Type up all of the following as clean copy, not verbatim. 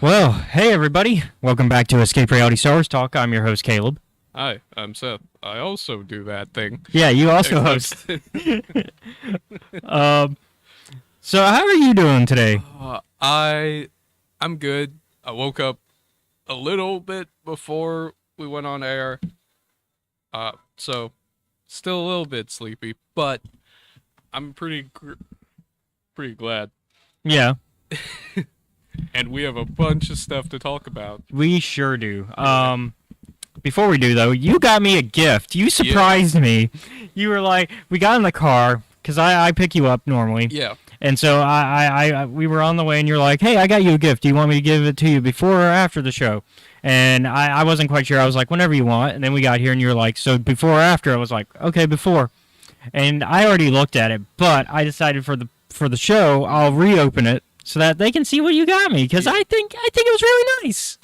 Well, hey everybody. Welcome back to Escape Reality Star Wars Talk. I'm your host, Caleb. Hi, I'm Seth. I also do that thing. Yeah, you also Except- host. Um, so how are you doing today? I'm good. I woke up a little bit before we went on air. So still a little bit sleepy, but I'm pretty glad. Yeah, And we have a bunch of stuff to talk about. we sure do. Before we do though, you got me a gift. You surprised me. You were like, we got in the car because I pick you up normally. Yeah. And so we were on the way, and you're like, "Hey, I got you a gift. Do you want me to give it to you before or after the show?" And I wasn't quite sure. I was like, "Whenever you want." And then we got here, and you're like, "So before or after?" I was like, "Okay, before." And I already looked at it, but I decided for the show, I'll reopen it so that they can see what you got me, because I think it was really nice.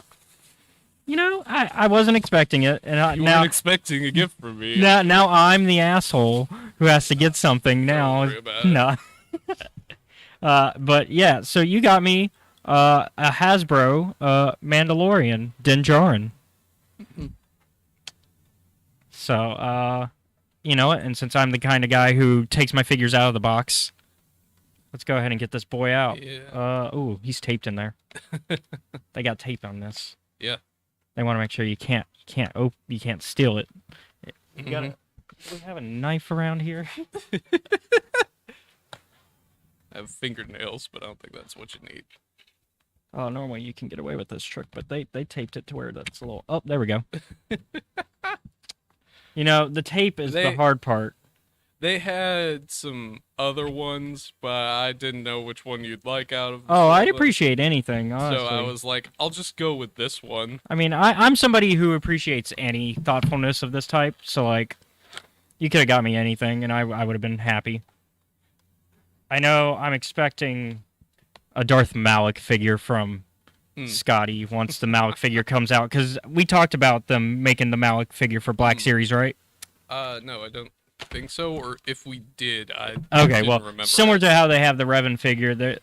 You know, I wasn't expecting it, and You now weren't expecting a gift from me. now I'm the asshole who has to get something now. Don't worry about it. No. But yeah, so you got me a Hasbro Mandalorian Din Djarin. So you know what? And since I'm the kind of guy who takes my figures out of the box, let's go ahead and get this boy out. Yeah. Ooh, he's taped in there. They got tape on this. Yeah. They want to make sure you can't steal it. You gotta. Do we have a knife around here? I have fingernails, but I don't think that's what you need. Oh, normally you can get away with this trick, but they taped it to where that's a little... Oh, there we go. You know, the tape is the hard part. They had some other ones, but I didn't know which one you'd like out of Oh, I'd them. appreciate anything, honestly. So I was like, I'll just go with this one. I mean, I'm somebody who appreciates any thoughtfulness of this type, so, like, you could have got me anything, and I would have been happy. I know I'm expecting a Darth Malik figure from Scotty once the Malik figure comes out, because we talked about them making the Malik figure for Black Series, right? No, I don't think so. Or if we did, I Okay, didn't well, remember similar it. to how they have the Revan figure.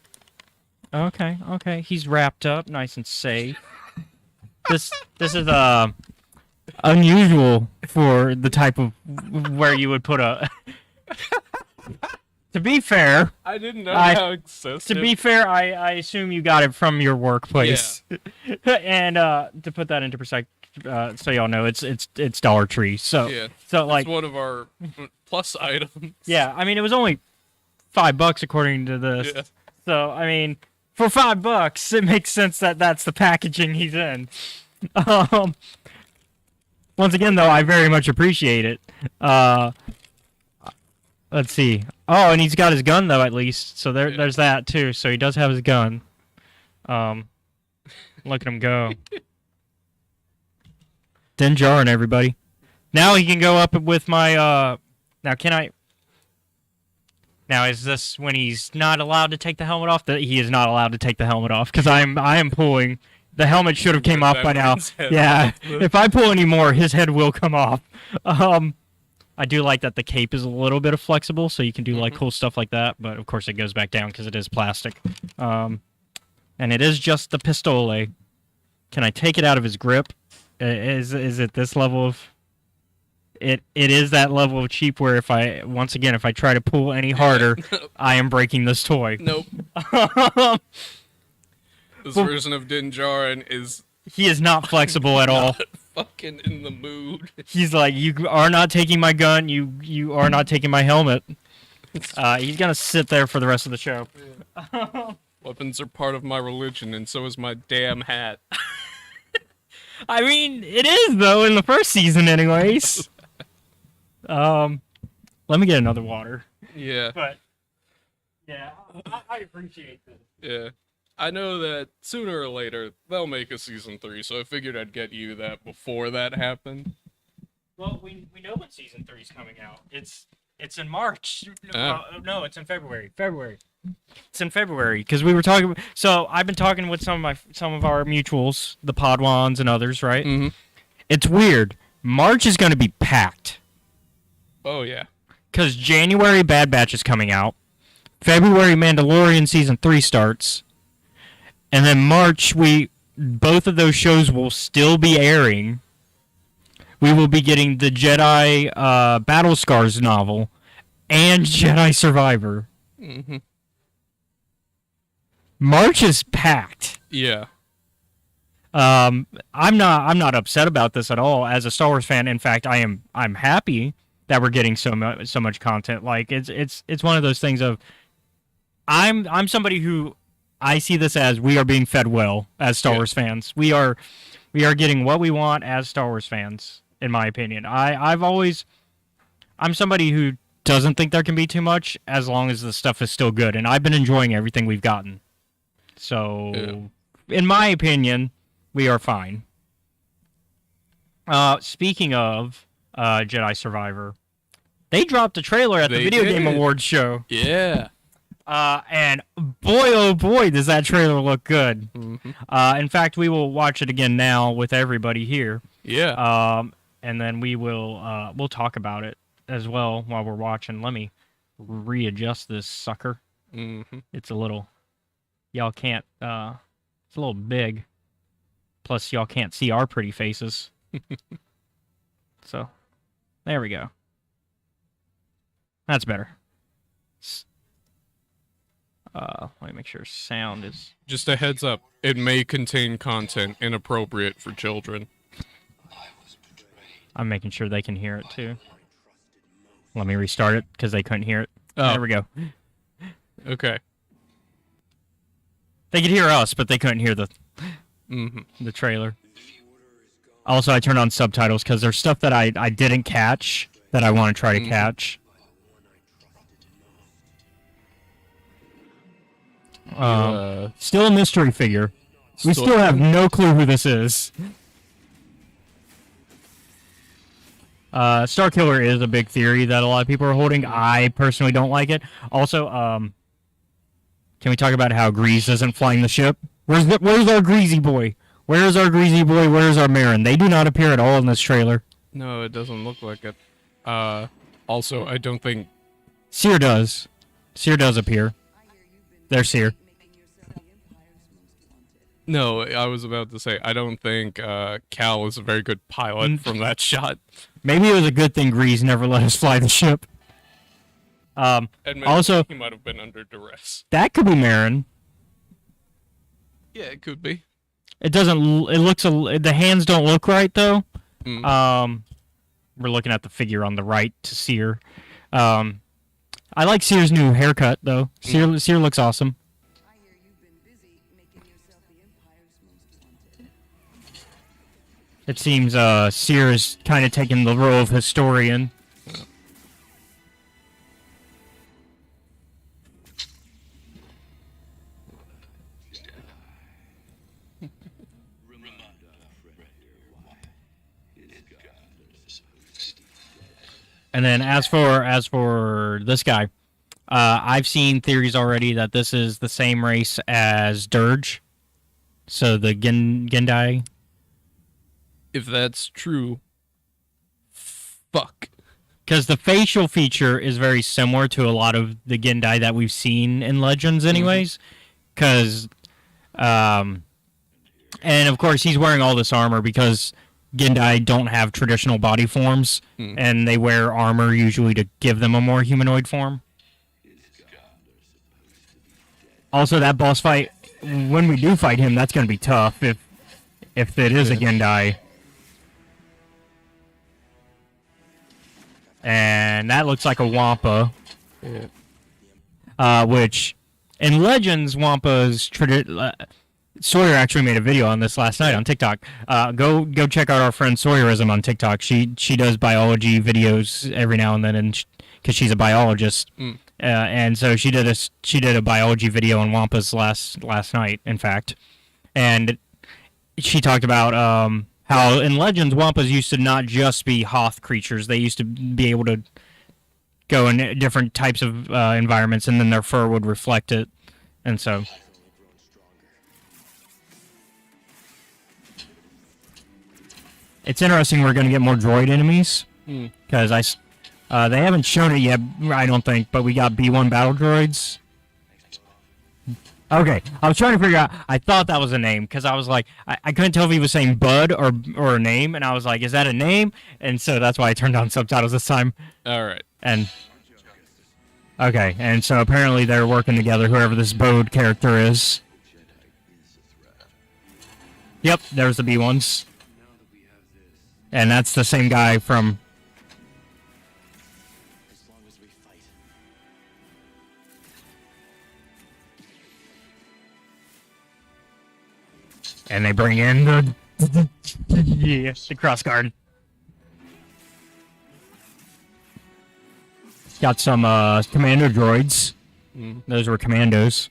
Okay, he's wrapped up, nice and safe. This is unusual for the type of where you would put a. To be fair, I didn't know how excessive. to be fair, I assume you got it from your workplace. And to put that into perspective, so y'all know, it's Dollar Tree. So Yeah. so like It's one of our plus items. yeah, I mean it was only $5 according to this. Yeah. So I mean, for $5, it makes sense that that's the packaging he's in. Once again, though, I very much appreciate it. Let's see. Oh, and he's got his gun though, at least. So there's that too. So he does have his gun. Look at him go. Din Djarin, everybody. Now he can go up with my. Now can I? Now is this when he's not allowed to take the helmet off? That he is not allowed to take the helmet off because I am pulling. The helmet should have came off by now. Yeah. If I pull any more, his head will come off. I do like that the cape is a little bit of flexible, so you can do like cool stuff like that. But of course, it goes back down because it is plastic. And it is just the pistole. Can I take it out of his grip? Is it this level of? It is that level of cheap where if I try to pull any harder, I am breaking this toy. Nope. This version of Din Djarin is He is not flexible at all. fucking in the mood. He's like, you are not taking my gun. You are not taking my helmet. He's gonna sit there for the rest of the show. Weapons are part of my religion, and so is my damn hat. I mean, it is though in the first season, anyways. Let me get another water. Yeah. But yeah, I appreciate this. Yeah. I know that sooner or later they'll make a season 3, so I figured I'd get you that before that happened. Well, we know when season 3 is coming out. It's in March. No, it's in February. It's in February because we were talking. So I've been talking with some of our mutuals, the Podwans and others, right? Mm-hmm. It's weird. March is going to be packed Oh yeah. because January Bad Batch is coming out. February Mandalorian season 3 starts. And then March, both of those shows will still be airing. We will be getting the Jedi Battle Scars novel and Jedi Survivor. Mm-hmm. March is packed. Yeah. I'm not upset about this at all as a Star Wars fan. In fact, I'm happy that we're getting so much content. Like it's one of those things of I'm somebody who I see this as we are being fed well as Star Wars fans. We are getting what we want as Star Wars fans, in my opinion. I'm somebody who doesn't think there can be too much as long as the stuff is still good, and I've been enjoying everything we've gotten. So, in my opinion, we are fine. Speaking of Jedi Survivor, they dropped a trailer at the Video Game Awards show. Yeah. And boy, oh boy, does that trailer look good. Mm-hmm. In fact, we will watch it again now with everybody here. Yeah. And then we'll talk about it as well while we're watching. Let me readjust this sucker. Mm-hmm. It's a little, y'all can't, it's a little big. Plus, y'all can't see our pretty faces. So, there we go. That's better. Let me make sure sound is... Just a heads up, it may contain content inappropriate for children. I'm making sure they can hear it, too. Let me restart it, because they couldn't hear it. Oh. There we go. Okay. They could hear us, but they couldn't hear the trailer. Also, I turned on subtitles, because there's stuff that I didn't catch that I want to try to catch. Still a mystery figure. We still have no clue who this is. Starkiller is a big theory that a lot of people are holding. I personally don't like it. Also, can we talk about how Grease isn't flying the ship? Where's our Greasy boy? Where's our Greasy boy? Where's our Marin? They do not appear at all in this trailer. No, it doesn't look like it. Also, I don't think... Seer does. Seer does appear. There's Seer. No, I was about to say, I don't think Cal is a very good pilot from that shot. Maybe it was a good thing Grease never let us fly the ship. And maybe also, he might have been under duress. That could be Marin. Yeah, it could be. It doesn't. It looks. The hands don't look right though. Mm. We're looking at the figure on the right to Seer. I like Seer's new haircut though. Seer looks awesome. It seems Seer is kind of taking the role of historian. And then as for this guy, I've seen theories already that this is the same race as Dirge. So the Gendai. If that's true, fuck. Because the facial feature is very similar to a lot of the Gendai that we've seen in Legends anyways. Because, and of course he's wearing all this armor because Gendai don't have traditional body forms. And they wear armor usually to give them a more humanoid form. Also, that boss fight, when we do fight him, that's going to be tough if it is a Gendai. And that looks like a Wampa. Yeah. Which, in Legends, Wampa's... Sawyer actually made a video on this last night on TikTok. Go check out our friend Sawyerism on TikTok. She does biology videos every now and then, because she's a biologist. And so she did a biology video on Wampas last night, in fact. And she talked about... how in Legends, Wampas used to not just be Hoth creatures. They used to be able to go in different types of environments, and then their fur would reflect it. And so... It's interesting we're going to get more droid enemies. Because they haven't shown it yet, I don't think, but we got B1 battle droids. Okay, I was trying to figure out. I thought that was a name because I was like, I couldn't tell if he was saying Bud or a name, and I was like, is that a name? And so that's why I turned on subtitles this time. All right. And okay, and so apparently they're working together. Whoever this Bode character is. Yep, there's the B ones, and that's the same guy from. And they bring in the the cross guard. Got some commando droids. Those were commandos.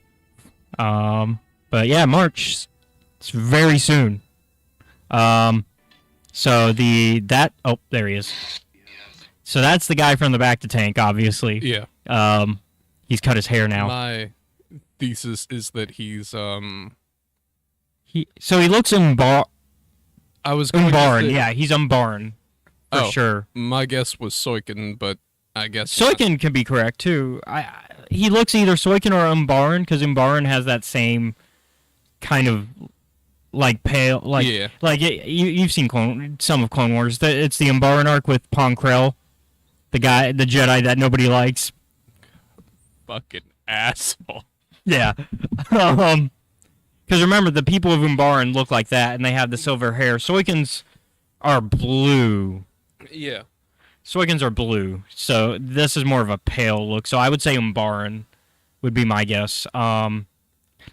But yeah, March. It's very soon. So oh, there he is. So that's the guy from the back to tank, obviously. Yeah. He's cut his hair now. My thesis is that he's He looks Umbaran. I was going to say, Yeah, he's Umbaran for Oh. sure. my guess was Soikin, but I guess Soikin can be correct too. He looks either Soikin or Umbaran because Umbaran has that same kind of like pale, like Yeah. you've seen some of Clone Wars. It's the Umbaran arc with Pong Krell, the Jedi that nobody likes. fucking asshole. Yeah. Because remember, the people of Umbaran look like that, and they have the silver hair. Soikins are blue. Yeah. Soikins are blue, so this is more of a pale look. So I would say Umbaran would be my guess.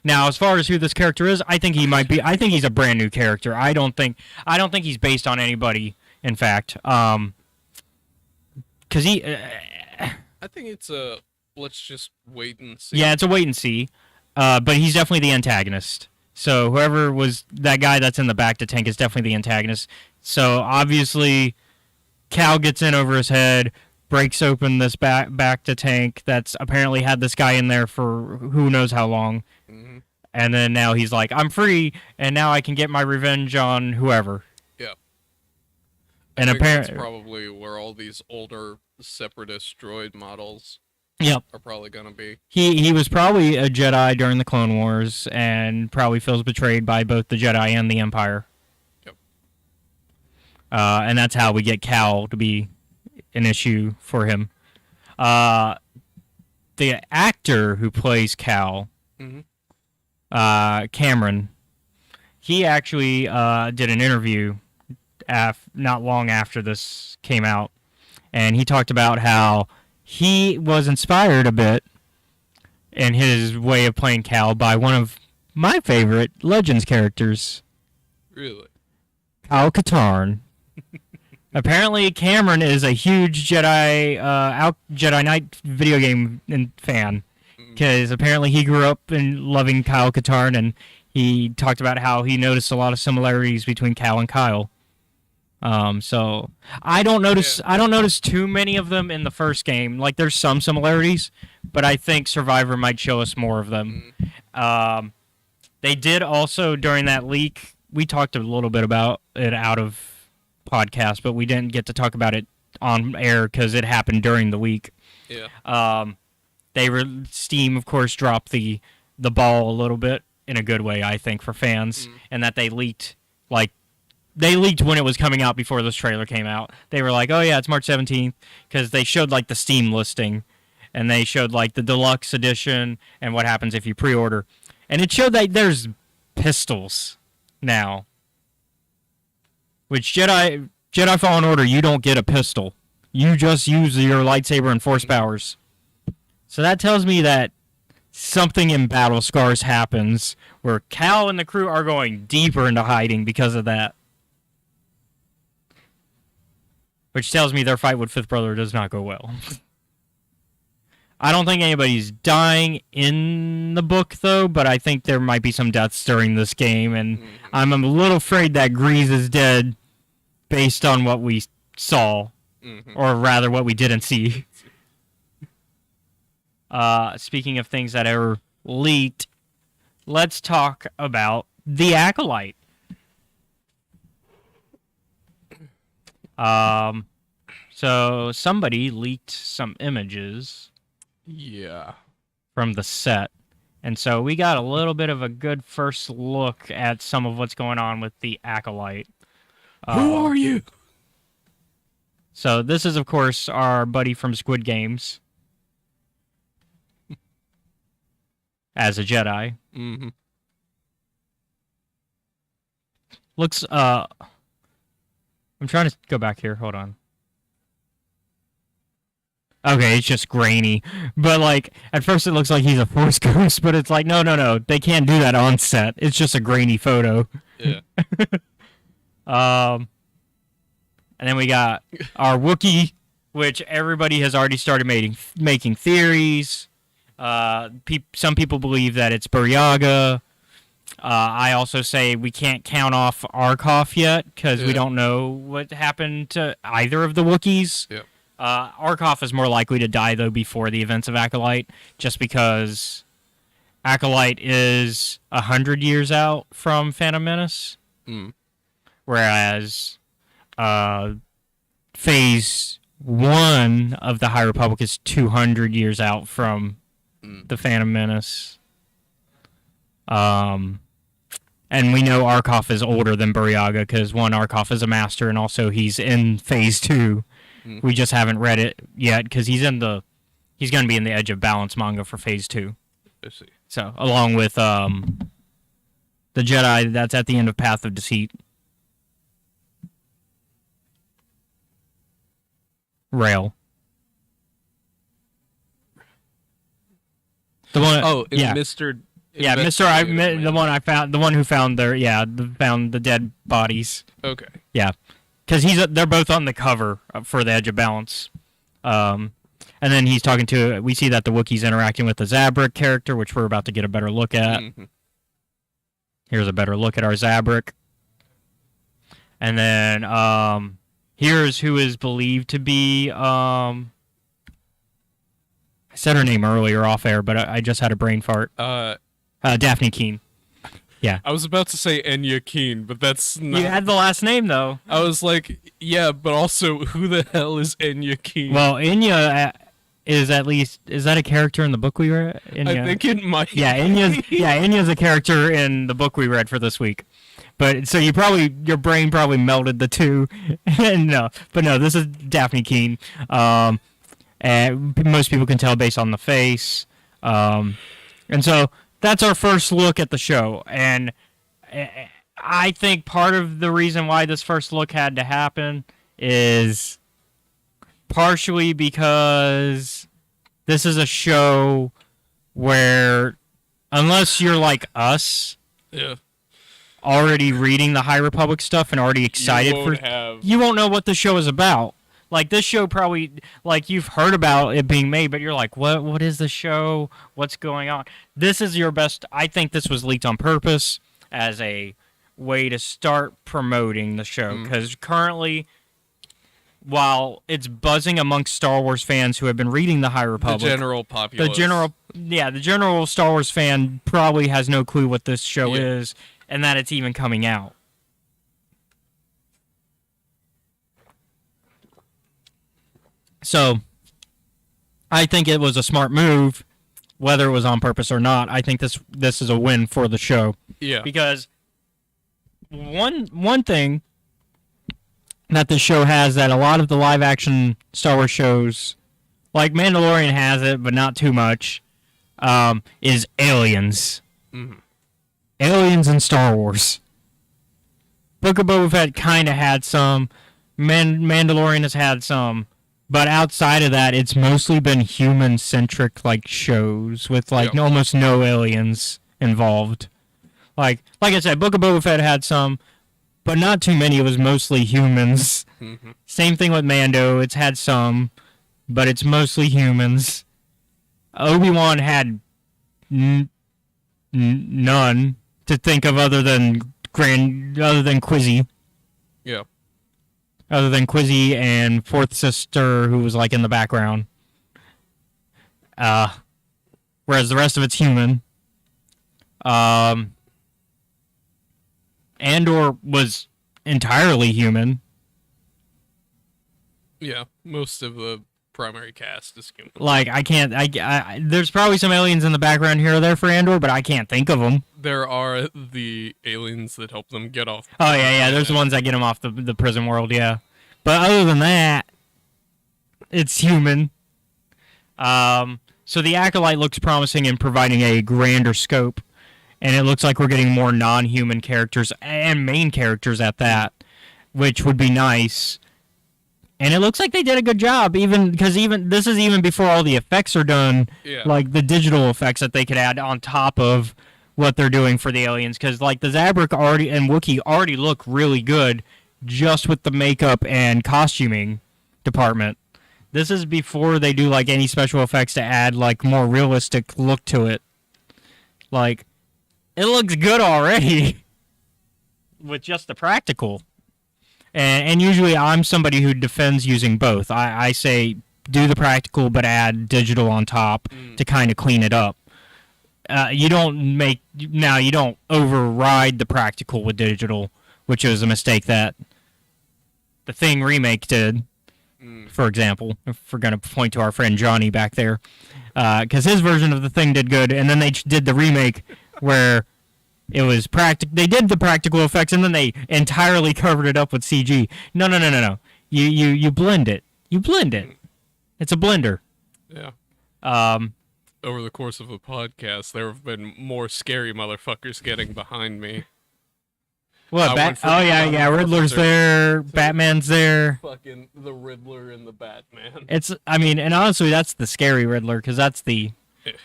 Now, as far as who this character is, I think he might be. I think he's a brand new character. I don't think he's based on anybody. In fact, because he. I think it's let's just wait and see. Yeah, it's a wait and see. But he's definitely the antagonist. So whoever was that guy that's in the back to tank is definitely the antagonist. So obviously, Cal gets in over his head, breaks open this back to tank that's apparently had this guy in there for who knows how long. Mm-hmm. And then now he's like, I'm free, and now I can get my revenge on whoever. Yeah. And I think that's apparently, probably where all these older separatist droid models yep, are probably gonna be. he was probably a Jedi during the Clone Wars, and probably feels betrayed by both the Jedi and the Empire. Yep. And that's how we get Cal to be an issue for him. The actor who plays Cal, Mm-hmm. Cameron, he actually did an interview not long after this came out, and he talked about how he was inspired a bit in his way of playing Cal by one of my favorite Legends characters, Really? Kyle Katarn. Apparently, Cameron is a huge Jedi Knight video game fan, because apparently he grew up in loving Kyle Katarn, and he talked about how he noticed a lot of similarities between Cal and Kyle. So I don't notice too many of them in the first game. Like, there's some similarities, but I think Survivor might show us more of them. They did also, during that leak, we talked a little bit about it out of podcast, but we didn't get to talk about it on air because it happened during the week. Yeah. Steam, of course, dropped the ball a little bit in a good way, I think, for fans, and that they leaked when it was coming out before this trailer came out. They were like, oh yeah, it's March 17th, because they showed like the Steam listing, and they showed like the deluxe edition and what happens if you pre-order, and it showed that there's pistols now. Which Jedi Fallen Order, you don't get a pistol. You just use your lightsaber and force powers. So that tells me that something in Battle Scars happens where Cal and the crew are going deeper into hiding because of that. Which tells me their fight with Fifth Brother does not go well. I don't think anybody's dying in the book, though, but I think there might be some deaths during this game, and I'm a little afraid that Grease is dead based on what we saw, or rather what we didn't see. Speaking of things that are leaked, let's talk about The Acolyte. So somebody leaked some images Yeah. from the set, And so we got a little bit of a good first look at some of what's going on with the Acolyte. Who are you? So this is, of course, our buddy from Squid Games as a Jedi. Mm-hmm. Looks, I'm trying to go back here. Hold on. Okay, it's just grainy. But, like, at first it looks like he's a Force ghost, but it's like, no. They can't do that on set. It's just a grainy photo. Yeah. And then we got our Wookiee, which everybody has already started making theories. Some people believe that it's Buryaga. I also say we can't count off Arkoff yet because we don't know what happened to either of the Wookiees. Yep. Arkoff is more likely to die, though, before the events of Acolyte, just because Acolyte is 100 years out from Phantom Menace, whereas Phase 1 of the High Republic is 200 years out from the Phantom Menace. And we know Arkoff is older than Buryaga because, one, Arkoff is a master, and also he's in Phase 2. We just haven't read it yet because he's going to be in the Edge of Balance manga for Phase 2. I see. So, along with the Jedi that's at the end of Path of Deceit. Rail. The one. Mr. Yeah, the one I found, the one who found found the dead bodies. Okay. Yeah, because they're both on the cover for the Edge of Balance. And then he's talking to. We see that the Wookiee's interacting with the Zabrak character, which we're about to get a better look at. Mm-hmm. Here's a better look at our Zabrak. And then here's who is believed to be. I said her name earlier off air, but I just had a brain fart. Daphne Keene. Yeah. I was about to say Enya Keene, but that's not... You had the last name, though. I was like, yeah, but also, who the hell is Enya Keene? Well, Enya is at least... Is that a character in the book we read? Enya? I think it might Yeah, Enya's a character in the book we read for this week. But, so your brain probably melded the two. No, this is Daphne Keene. And most people can tell based on the face. And so... That's our first look at the show, and I think part of the reason why this first look had to happen is partially because this is a show where, unless you're like us, already reading the High Republic stuff and already excited you won't know what the show is about. Like, this show probably, like, you've heard about it being made, but you're like, what is the show? What's going on? This is your best... I think this was leaked on purpose as a way to start promoting the show. Because currently, while it's buzzing amongst Star Wars fans who have been reading the High Republic... The general populace. The general Star Wars fan probably has no clue what this show is and that it's even coming out. So, I think it was a smart move, whether it was on purpose or not. I think this is a win for the show. Yeah. Because one thing that this show has that a lot of the live-action Star Wars shows, like Mandalorian has it, but not too much, is aliens. Mm-hmm. Aliens in Star Wars. Book of Boba Fett kind of had some. Mandalorian has had some. But outside of that, it's mostly been human-centric, like, shows with, like, almost no aliens involved. Like I said, Book of Boba Fett had some, but not too many. It was mostly humans. Mm-hmm. Same thing with Mando. It's had some, but it's mostly humans. Obi-Wan had none to think of other than Quizzy. Yeah. Other than Quizzy and Fourth Sister, who was, like, in the background. Whereas the rest of it's human. Andor was entirely human. Yeah, most of the primary cast is human. Like, I can't. There's probably some aliens in the background here or there for Andor, but I can't think of them. There are the aliens that help them get off. Oh yeah. There's the ones that get them off the prison world. Yeah, but other than that, it's human. So the Acolyte looks promising in providing a grander scope, and it looks like we're getting more non-human characters and main characters at that, which would be nice. And it looks like they did a good job, because this is even before all the effects are done, like the digital effects that they could add on top of what they're doing for the aliens. Because like the Zabrak and Wookiee already look really good just with the makeup and costuming department. This is before they do like any special effects to add like more realistic look to it. Like, it looks good already with just the practical. And usually I'm somebody who defends using both. I say do the practical but add digital on top to kind of clean it up. You don't override the practical with digital, which was a mistake that the Thing remake did. For example, if we're going to point to our friend Johnny back there, because his version of the Thing did good, and then they did the remake where it was they did the practical effects, and then they entirely covered it up with CG. No. You blend it. You blend it. It's a blender. Yeah. Over the course of a podcast, there have been more scary motherfuckers getting behind me. What? Yeah. Riddler's there. Batman's there. Fucking the Riddler and the Batman. And honestly, that's the scary Riddler, because that's the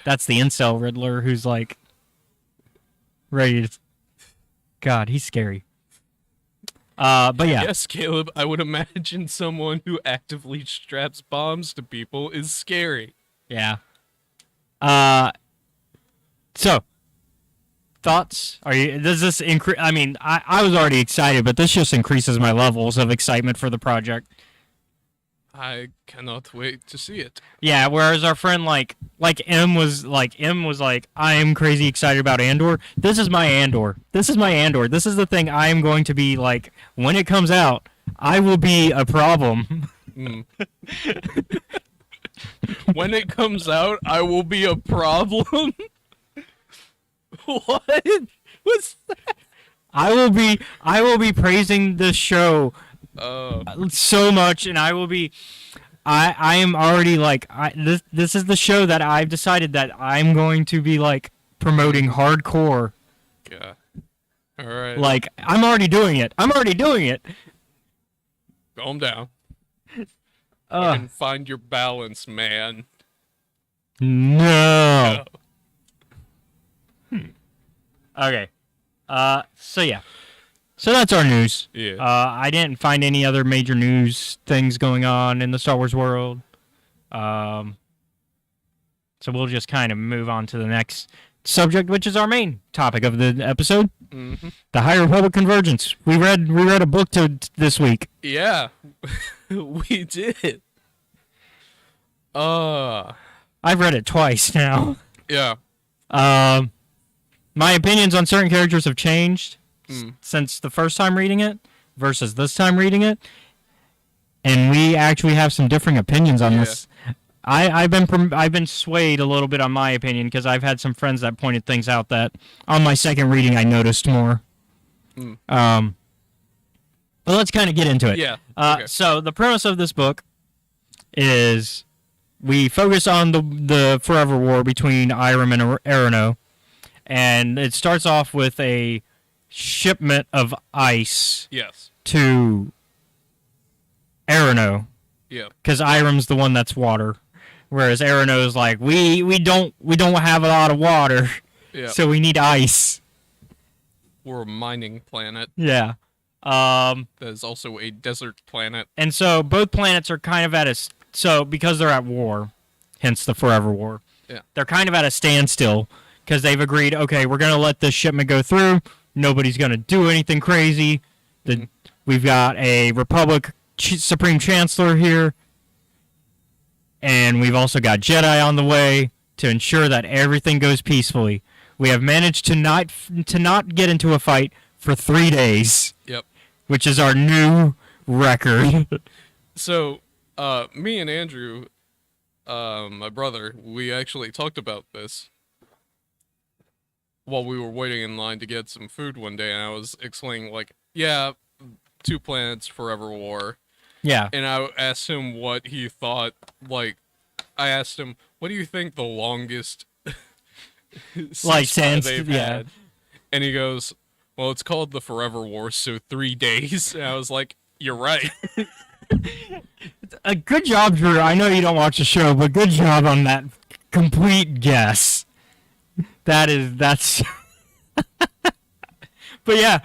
incel Riddler who's like ready to. God, he's scary. But yeah. Yes, Caleb. I would imagine someone who actively straps bombs to people is scary. Yeah. So. Thoughts? Does this increase? I mean, I was already excited, but this just increases my levels of excitement for the project. I cannot wait to see it. Yeah, whereas our friend like M was like, I am crazy excited about Andor. This is my Andor. This is the thing I am going to be like, when it comes out, I will be a problem. When it comes out, I will be a problem. What? What's that? I will be praising this show so much, and I will be. I am already like this is the show that I've decided that I'm going to be like promoting hardcore. Yeah. All right. Like I'm already doing it. Calm down. And find your balance, man. No. Okay. So yeah. So that's our news. Yeah. I didn't find any other major news things going on in the Star Wars world. So we'll just kind of move on to the next subject, which is our main topic of the episode. Mm-hmm. The High Republic Convergence. We read a book this week. Yeah. We did. I've read it twice now. Yeah. My opinions on certain characters have changed since the first time reading it versus this time reading it, and we actually have some differing opinions on this. I've been swayed a little bit on my opinion because I've had some friends that pointed things out that on my second reading I noticed more. But let's kind of get into it. Yeah. Okay. So the premise of this book is we focus on the Forever War between Irem and Arano. And it starts off with a shipment of ice to Arano. Yeah. Because Irem's the one that's water. Whereas Arano's like, we don't have a lot of water. Yeah. So we need ice. We're a mining planet. Yeah. That is also a desert planet. And so both planets are kind of because they're at war, hence the Forever War. Yeah. They're kind of at a standstill. Because they've agreed, okay, we're going to let this shipment go through. Nobody's going to do anything crazy. We've got a Republic Supreme Chancellor here. And we've also got Jedi on the way to ensure that everything goes peacefully. We have managed to not get into a fight for 3 days. Yep. Which is our new record. So, me and Andrew my brother, we actually talked about this while we were waiting in line to get some food one day, and I was explaining, like, yeah, 2 planets, forever war. Yeah. And I asked him what he thought, like, I asked him, what do you think the longest Like, ceasefire since, they've yeah. had? And he goes, well, it's called the Forever War, so 3 days. And I was like, you're right. A good job, Drew. I know you don't watch the show, but good job on that complete guess. That's. But yeah,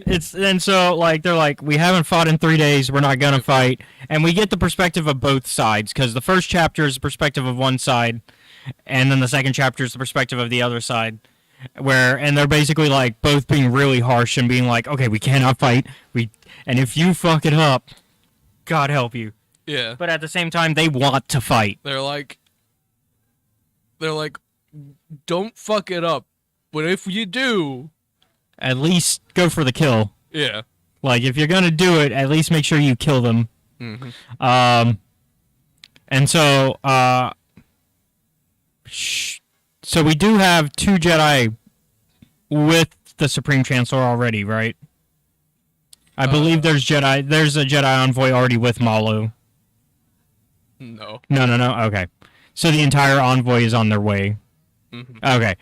and so like they're like, we haven't fought in 3 days. We're not gonna fight, and we get the perspective of both sides because the first chapter is the perspective of one side, and then the second chapter is the perspective of the other side. And they're basically like both being really harsh and being like, okay, we cannot fight. And if you fuck it up, God help you. Yeah. But at the same time, they want to fight. They're like, don't fuck it up. But if you do, At least go for the kill. yeah. Like, if you're gonna do it, at least make sure you kill them. Mm-hmm. And so, so we do have 2 Jedi with the Supreme Chancellor already, right? I believe there's a Jedi envoy already with Malu. No. No. Okay. So the entire envoy is on their way. Mm-hmm. Okay.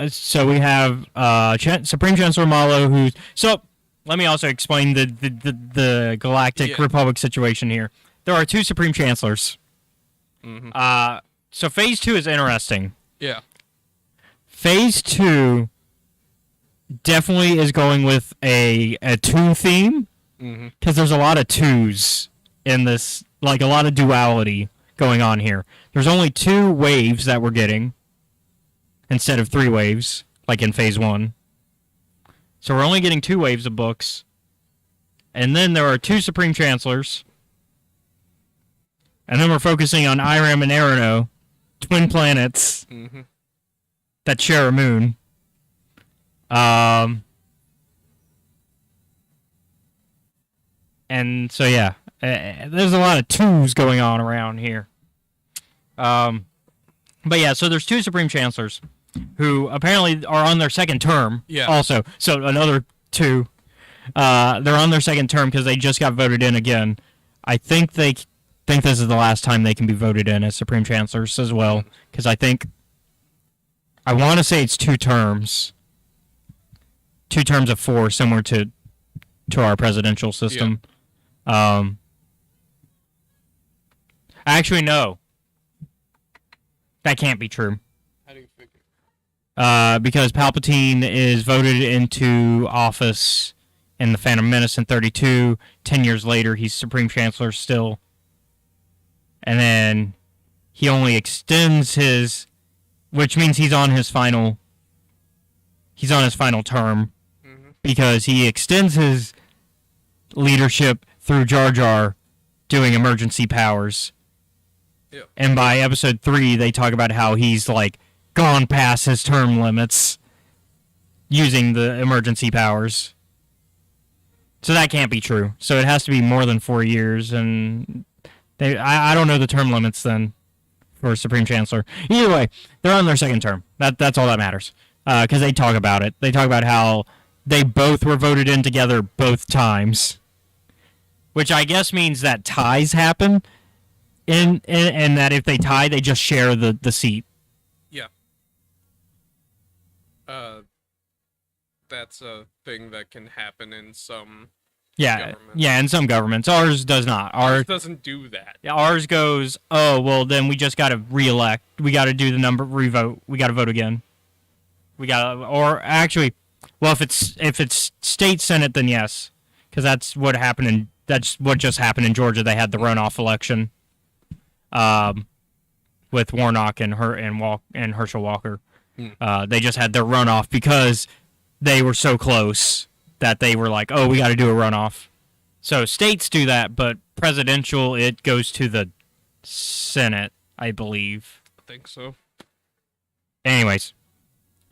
So we have Supreme Chancellor Malu, so let me also explain the Galactic Republic situation here. There are 2 Supreme Chancellors. Mm-hmm. So Phase 2 is interesting. Yeah. Phase 2 definitely is going with a 2 theme, because there's a lot of 2s in this, like a lot of duality going on here. There's only 2 waves that we're getting instead of 3 waves, like in Phase 1. So we're only getting 2 waves of books. And then there are 2 Supreme Chancellors. And then we're focusing on Iram and Arano, twin planets that share a moon. And so, yeah, there's a lot of 2s going on around here. But yeah, so there's 2 Supreme Chancellors who apparently are on their second term. Yeah. Also, so another 2. They're on their second term because they just got voted in again. I think they think this is the last time they can be voted in as Supreme Chancellors as well, because I want to say it's 2 terms. 2 terms of 4, similar to our presidential system. Yeah. Actually, no. That can't be true. How do you figure? Because Palpatine is voted into office in the Phantom Menace in 32. 10 years later, he's Supreme Chancellor still. And then he only extends his, which means he's on his final term, because he extends his leadership through Jar Jar doing emergency powers. Yep. And by episode 3, they talk about how he's like gone past his term limits using the emergency powers. So that can't be true. So it has to be more than 4 years, and I don't know the term limits then for Supreme Chancellor. Either way, they're on their second term. That's all that matters. Because they talk about it. They talk about how they both were voted in together both times, which I guess means that ties happen, and that if they tie, they just share the seat. Yeah. That's a thing that can happen in some governments. Yeah, in some governments. Ours does not. Ours doesn't do that. Ours goes, oh, well, then we just got to re-elect. We got to do the revote. We got to vote again. Or actually, well, if it's state senate, then yes, because that's what just happened in Georgia. They had the runoff election, with Warnock and Herschel Walker. They just had their runoff because they were so close that they were like, oh, we got to do a runoff. So states do that, but presidential, it goes to the Senate, I believe. I think so. Anyways.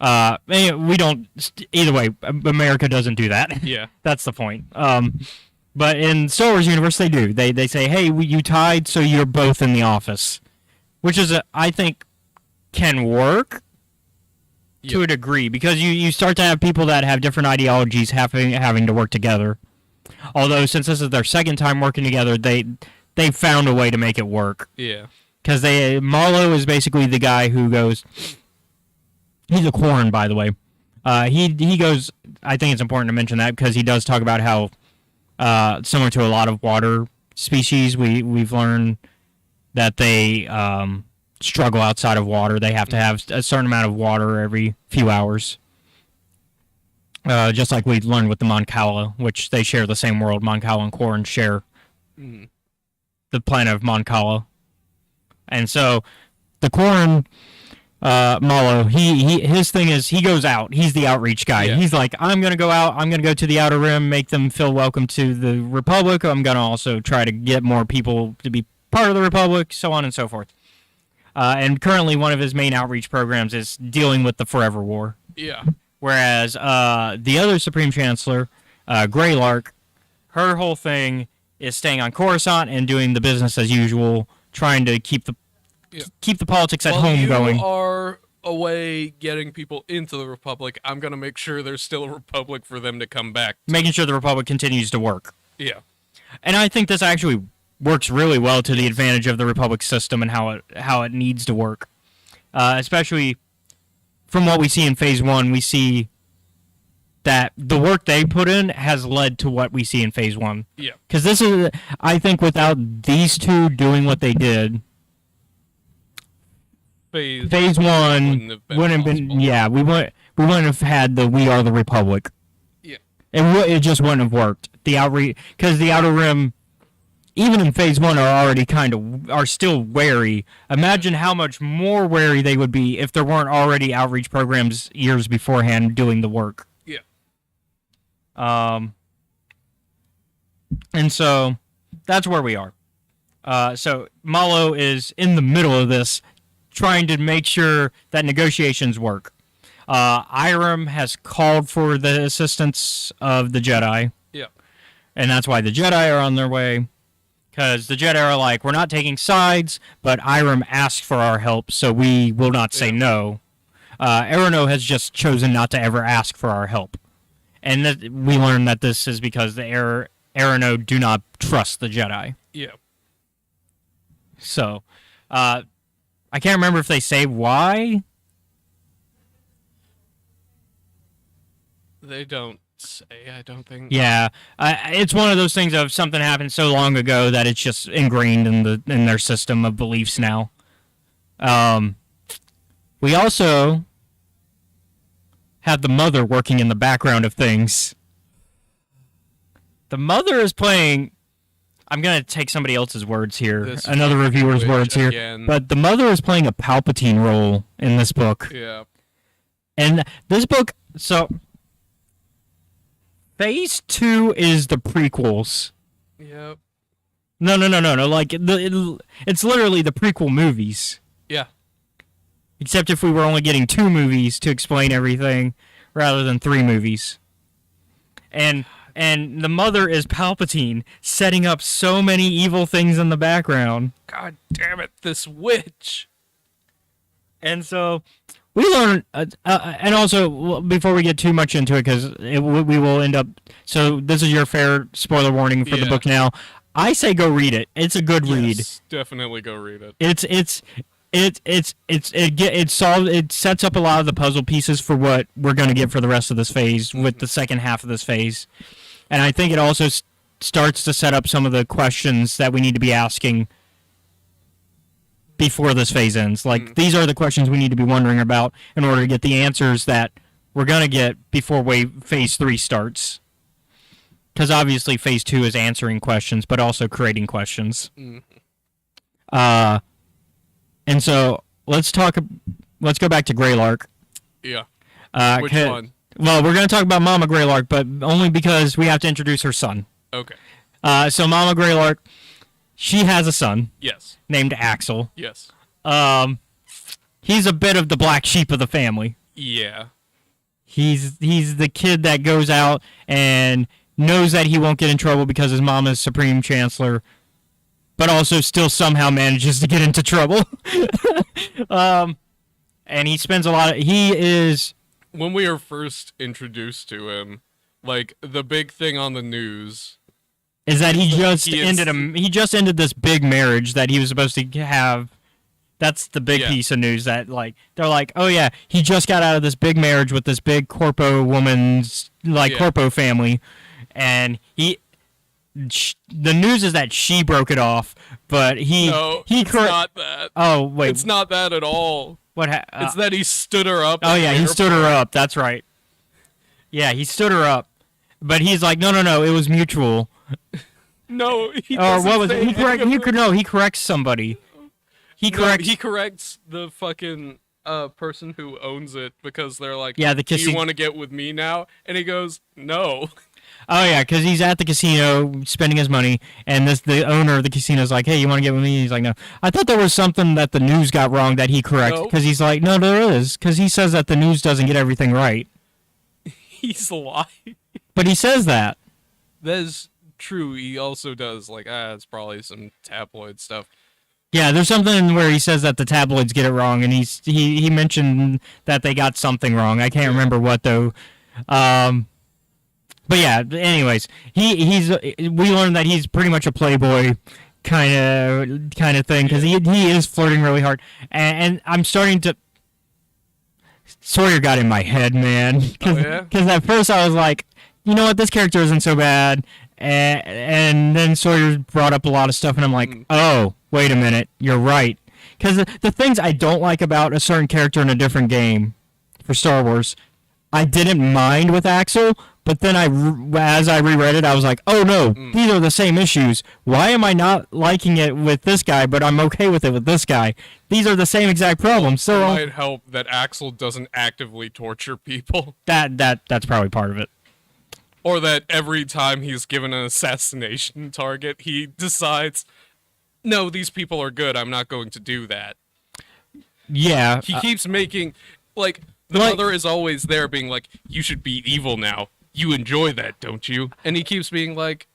We don't. Either way, America doesn't do that. Yeah, that's the point. But in Star Wars universe, they do. They say, "Hey, you tied, so you're both in the office." which is I think can work to a degree, because you start to have people that have different ideologies having to work together. Although since this is their second time working together, they found a way to make it work. Yeah. Because Marlowe is basically the guy who goes. He's a Quarren, by the way. He goes. I think it's important to mention that because he does talk about how similar to a lot of water species, we've learned that they struggle outside of water. They have to have a certain amount of water every few hours. Just like we learned with the Mon Cala, which they share the same world. Mon Cala and Quarren share the planet of Mon Cala. And so the Quarren, Malo, his thing is he goes out. He's the outreach guy. Yeah. He's like, I'm going to go out. I'm going to go to the Outer Rim, make them feel welcome to the Republic. I'm going to also try to get more people to be part of the Republic, so on and so forth. And currently one of his main outreach programs is dealing with the Forever War. Yeah. Whereas the other Supreme Chancellor, Greylark, her whole thing is staying on Coruscant and doing the business as usual, trying to keep the politics at home going. You are away getting people into the Republic. I'm going to make sure there's still a Republic for them to come back to. Making sure the Republic continues to work. Yeah. And I think this actually works really well to the advantage of the Republic system and how it needs to work. Especially from what we see in Phase 1, we see that the work they put in has led to what we see in Phase 1. Yeah. Because this is, I think without these two doing what they did, Phase 1 wouldn't have been, yeah, we wouldn't have had the We Are the Republic. Yeah. It just wouldn't have worked. The outreach, because the Outer Rim, even in Phase 1, are still wary. Imagine how much more wary they would be if there weren't already outreach programs years beforehand doing the work. Yeah. And so that's where we are. So Malo is in the middle of this, trying to make sure that negotiations work. Irem has called for the assistance of the Jedi. Yeah. And that's why the Jedi are on their way. Because the Jedi are like, we're not taking sides, but Irem asked for our help, so we will not say no. Arano has just chosen not to ever ask for our help. And we learn that this is because the Arano do not trust the Jedi. Yeah. So, I can't remember if they say why. They don't say, I don't think. Yeah, it's one of those things of something happened so long ago that it's just ingrained in their system of beliefs now. We also have the mother working in the background of things. The mother is playing. I'm gonna take somebody else's words here, another reviewer's words here, again. But the mother is playing a Palpatine role in this book. Yeah. And this book, so Phase 2 is the prequels. Yep. No. Like it's literally the prequel movies. Yeah. Except if we were only getting 2 movies to explain everything, rather than 3 movies. And the mother is Palpatine, setting up so many evil things in the background. God damn it, this witch. And so we learn, and also before we get too much into it, because we will end up. So this is your fair spoiler warning for the book now. I say go read it. It's a good read. Definitely go read it. It sets up a lot of the puzzle pieces for what we're going to get for the rest of this phase with the second half of this phase. And I think it also starts to set up some of the questions that we need to be asking before this phase ends. Like, these are the questions we need to be wondering about in order to get the answers that we're going to get before phase 3 starts. Because obviously phase 2 is answering questions, but also creating questions. And so let's go back to Greylark. Yeah. Which one? Well, we're going to talk about Mama Greylark, but only because we have to introduce her son. Okay. So Mama Greylark, she has a son. Yes. Named Axel. Yes. He's a bit of the black sheep of the family. Yeah. He's the kid that goes out and knows that he won't get in trouble because his mom is Supreme Chancellor, but also still somehow manages to get into trouble. And he spends a lot of... He is... When we are first introduced to him, like, the big thing on the news... Is that he just ended this big marriage that he was supposed to have. That's the big piece of news that, like, they're like, oh yeah, he just got out of this big marriage with this big corpo woman's, like, corpo family, and the news is that she broke it off, but it's not that. Oh wait, it's not that at all. It's that he stood her up. Oh yeah, he stood her up. That's right. Yeah, he stood her up, but he's like, no, it was mutual. No, he or what was it? He corrects somebody. He corrects the fucking person who owns it because they're like, do you want to get with me now? And he goes, no. Oh yeah, because he's at the casino spending his money, and the owner of the casino is like, hey, you want to get with me? He's like, no. I thought there was something that the news got wrong that he corrects, because he's like, no, there is, because he says that the news doesn't get everything right. He's lying. But he says that. That is true. He also does, like, it's probably some tabloid stuff. Yeah, there's something where he says that the tabloids get it wrong, and he mentioned that they got something wrong. I can't remember what, though. But yeah, anyways, we learned that he's pretty much a playboy kind of thing, because he is flirting really hard, and I'm starting to... Sawyer got in my head, man. Because at first I was like, you know what, this character isn't so bad, and then Sawyer brought up a lot of stuff, and I'm like, oh, wait a minute, you're right. Because the things I don't like about a certain character in a different game for Star Wars, I didn't mind with Axel, but then as I reread it, I was like, oh no, these are the same issues. Why am I not liking it with this guy, but I'm okay with it with this guy? These are the same exact problems. So it might help that Axel doesn't actively torture people. That's probably part of it. Or that every time he's given an assassination target, he decides, no, these people are good, I'm not going to do that. Yeah. He keeps making, like, the mother is always there being like, you should be evil now. You enjoy that, don't you? And he keeps being like,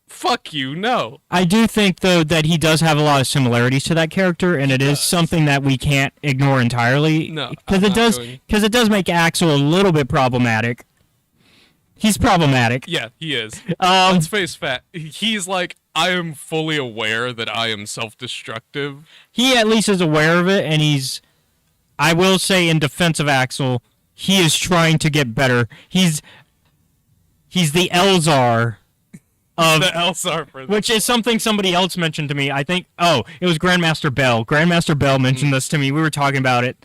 fuck you, no. I do think, though, that he does have a lot of similarities to that character, and it is something that we can't ignore entirely. No, because it does make Axel a little bit problematic. He's problematic. Yeah, he is. Let's face fact. He's like, I am fully aware that I am self-destructive. He at least is aware of it, and I will say in defense of Axel, he is trying to get better. He's the Elzar of... the Elzar. Which is something somebody else mentioned to me. I think, it was Grandmaster Bell. Grandmaster Bell mentioned this to me. We were talking about it,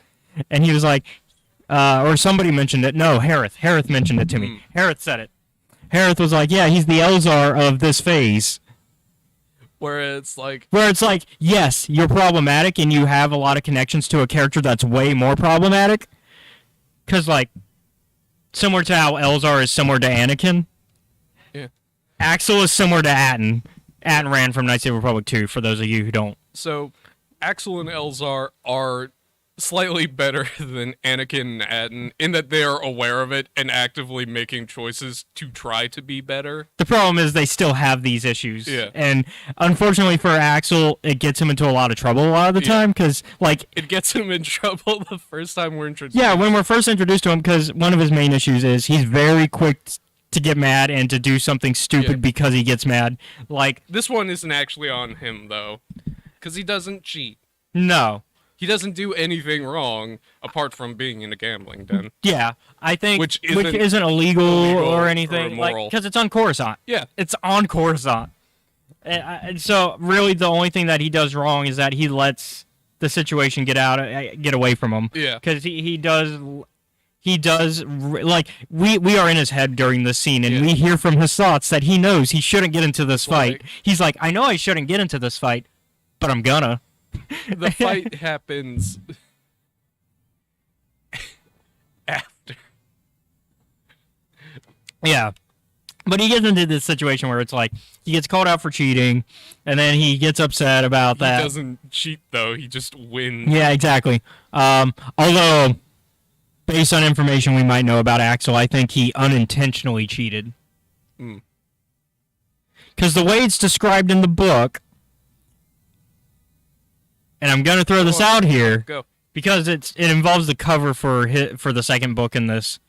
and he was like... or somebody mentioned it. No, Harith. Harith mentioned it to me. Harith said it. Harith was like, yeah, he's the Elzar of this phase. Where it's like, yes, you're problematic and you have a lot of connections to a character that's way more problematic. Because, like, similar to how Elzar is similar to Anakin, Axel is similar to Atton. Atton ran from Knights of the Republic 2, for those of you who don't. So, Axel and Elzar are slightly better than Anakin and Atton in that they are aware of it and actively making choices to try to be better. The problem is they still have these issues. Yeah. And unfortunately for Axel, it gets him into a lot of trouble a lot of the time, because, like... It gets him in trouble the first time we're introduced. Yeah, when we're first introduced to him, because one of his main issues is he's very quick to get mad and to do something stupid because he gets mad. Like... This one isn't actually on him, though, because he doesn't cheat. No. He doesn't do anything wrong apart from being in a gambling den. Yeah, I think which isn't illegal or anything, because it's on Coruscant. Yeah, it's on Coruscant. And so really, the only thing that he does wrong is that he lets the situation get away from him. Yeah, because he does like we are in his head during this scene, and we hear from his thoughts that he knows he shouldn't get into this fight. He's like, I know I shouldn't get into this fight, but I'm gonna. The fight happens after. Yeah. But he gets into this situation where it's like, he gets called out for cheating, and then he gets upset about that. He doesn't cheat, though. He just wins. Yeah, exactly. Although, based on information we might know about Axel, I think he unintentionally cheated. Because the way it's described in the book... and I'm gonna throw this out here Go. because it involves the cover for the second book in this.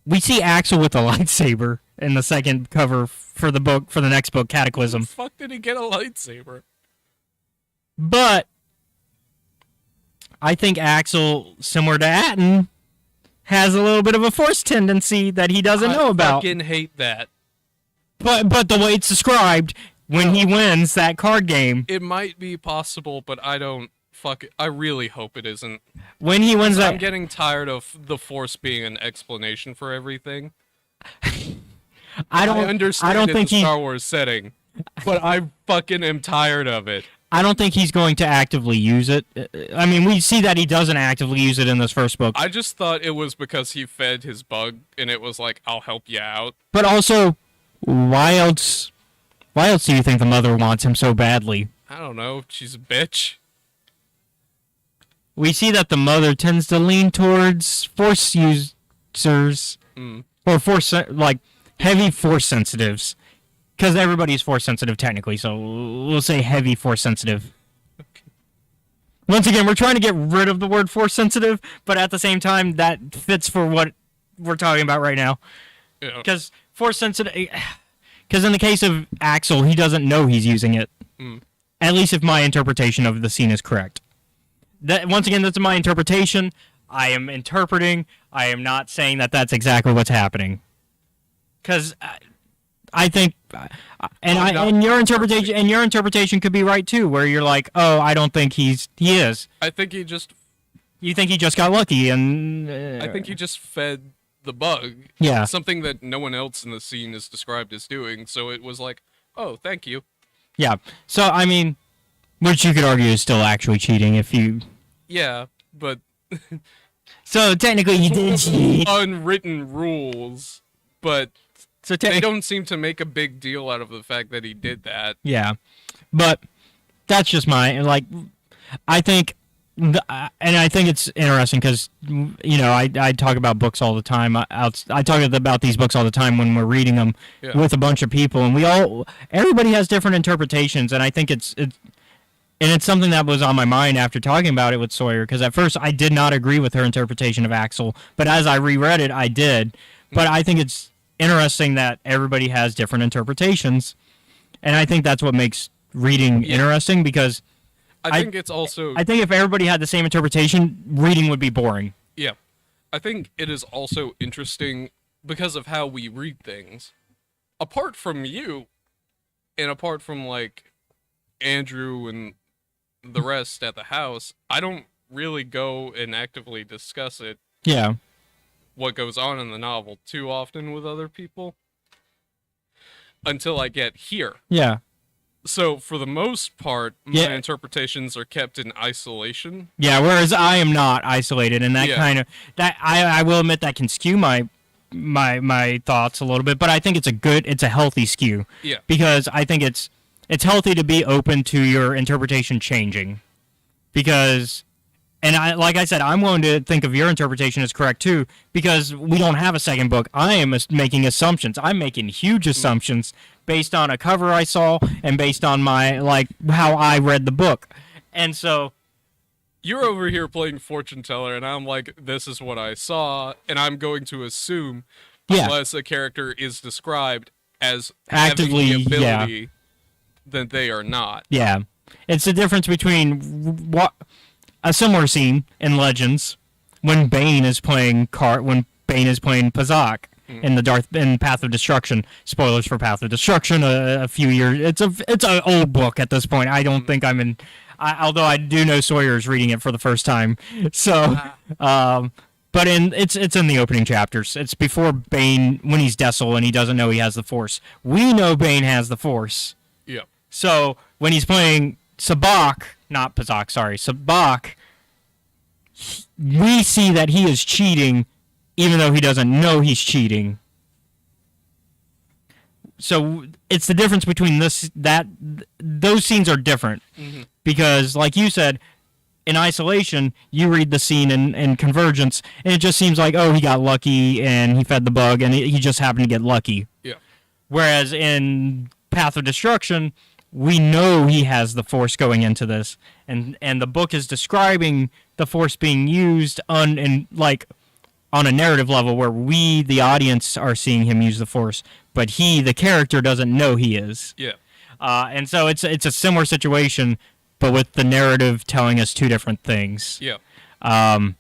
We see Axel with a lightsaber in the second cover for the next book, Cataclysm. The fuck did he get a lightsaber? But I think Axel, similar to Atten, has a little bit of a force tendency that he doesn't know about. I fucking hate that. But the way it's described, when he wins that card game, it might be possible, but I don't fuck it. I really hope it isn't. When he wins that, I'm getting tired of the force being an explanation for everything. I understand it's a Star Wars setting, but I fucking am tired of it. I don't think he's going to actively use it. I mean, we see that he doesn't actively use it in this first book. I just thought it was because he fed his bug, and it was like, I'll help you out. But also, why else do you think the mother wants him so badly? I don't know. She's a bitch. We see that the mother tends to lean towards force users, or heavy force sensitives. Because everybody's force sensitive technically, so we'll say heavy force sensitive. Okay. Once again, we're trying to get rid of the word force sensitive, but at the same time, that fits for what we're talking about right now. Because force sensitive... Because in the case of Axel, he doesn't know he's using it. At least if my interpretation of the scene is correct. Once again, that's my interpretation. I am interpreting. I am not saying that that's exactly what's happening. Because... I think, and your interpretation could be right too, where you're like, oh, I don't think he is. I think he just. You think he just got lucky, and I think he just fed the bug. Yeah. Something that no one else in the scene is described as doing. So it was like, oh, thank you. Yeah. So I mean, which you could argue is still actually cheating if you. Yeah, but. So technically, he did cheat. Unwritten rules, but. So they don't seem to make a big deal out of the fact that he did that. Yeah, but that's just I think, and I think it's interesting because, I talk about books all the time. I talk about these books all the time when we're reading them with a bunch of people, and everybody has different interpretations, and I think it's something that was on my mind after talking about it with Sawyer, because at first I did not agree with her interpretation of Axel, but as I reread it, I did. But I think it's interesting that everybody has different interpretations, and I think that's what makes reading interesting, because I think it's also... I think if everybody had the same interpretation, reading would be boring. Yeah. I think it is also interesting because of how we read things. Apart from you, and apart from, Andrew and the rest at the house, I don't really go and actively discuss it. Yeah. What goes on in the novel too often with other people until I get here. Yeah. So for the most part, my interpretations are kept in isolation. Yeah, whereas I am not isolated, and I will admit that can skew my thoughts a little bit, but I think it's a healthy skew. Yeah. Because I think it's healthy to be open to your interpretation changing. Because And like I said, I'm willing to think of your interpretation as correct too, because we don't have a second book. I am making assumptions. I'm making huge assumptions based on a cover I saw and based on my how I read the book. And so you're over here playing fortune teller, and I'm like, this is what I saw, and I'm going to assume, unless a character is described as actively having the ability, then they are not. Yeah, it's the difference between a similar scene in Legends when Bane is playing Pazak in Path of Destruction. Spoilers for Path of Destruction. A few years. It's an old book at this point. I don't think I'm in. Although I do know Sawyer is reading it for the first time. So, but it's in the opening chapters. It's before Bane, when he's Dessel and he doesn't know he has the Force. We know Bane has the Force. Yeah. So when he's playing Sabak, not Pazak, sorry, Sabak, we see that he is cheating, even though he doesn't know he's cheating. So it's the difference between those scenes are different. Mm-hmm. Because, like you said, in isolation, you read the scene in Convergence, and it just seems like, oh, he got lucky, and he fed the bug, and he just happened to get lucky. Yeah. Whereas in Path of Destruction, we know he has the Force going into this, and the book is describing the Force being used on a narrative level where we, the audience, are seeing him use the Force, but he, the character, doesn't know he is. Yeah. And so it's a similar situation, but with the narrative telling us two different things. Yeah. And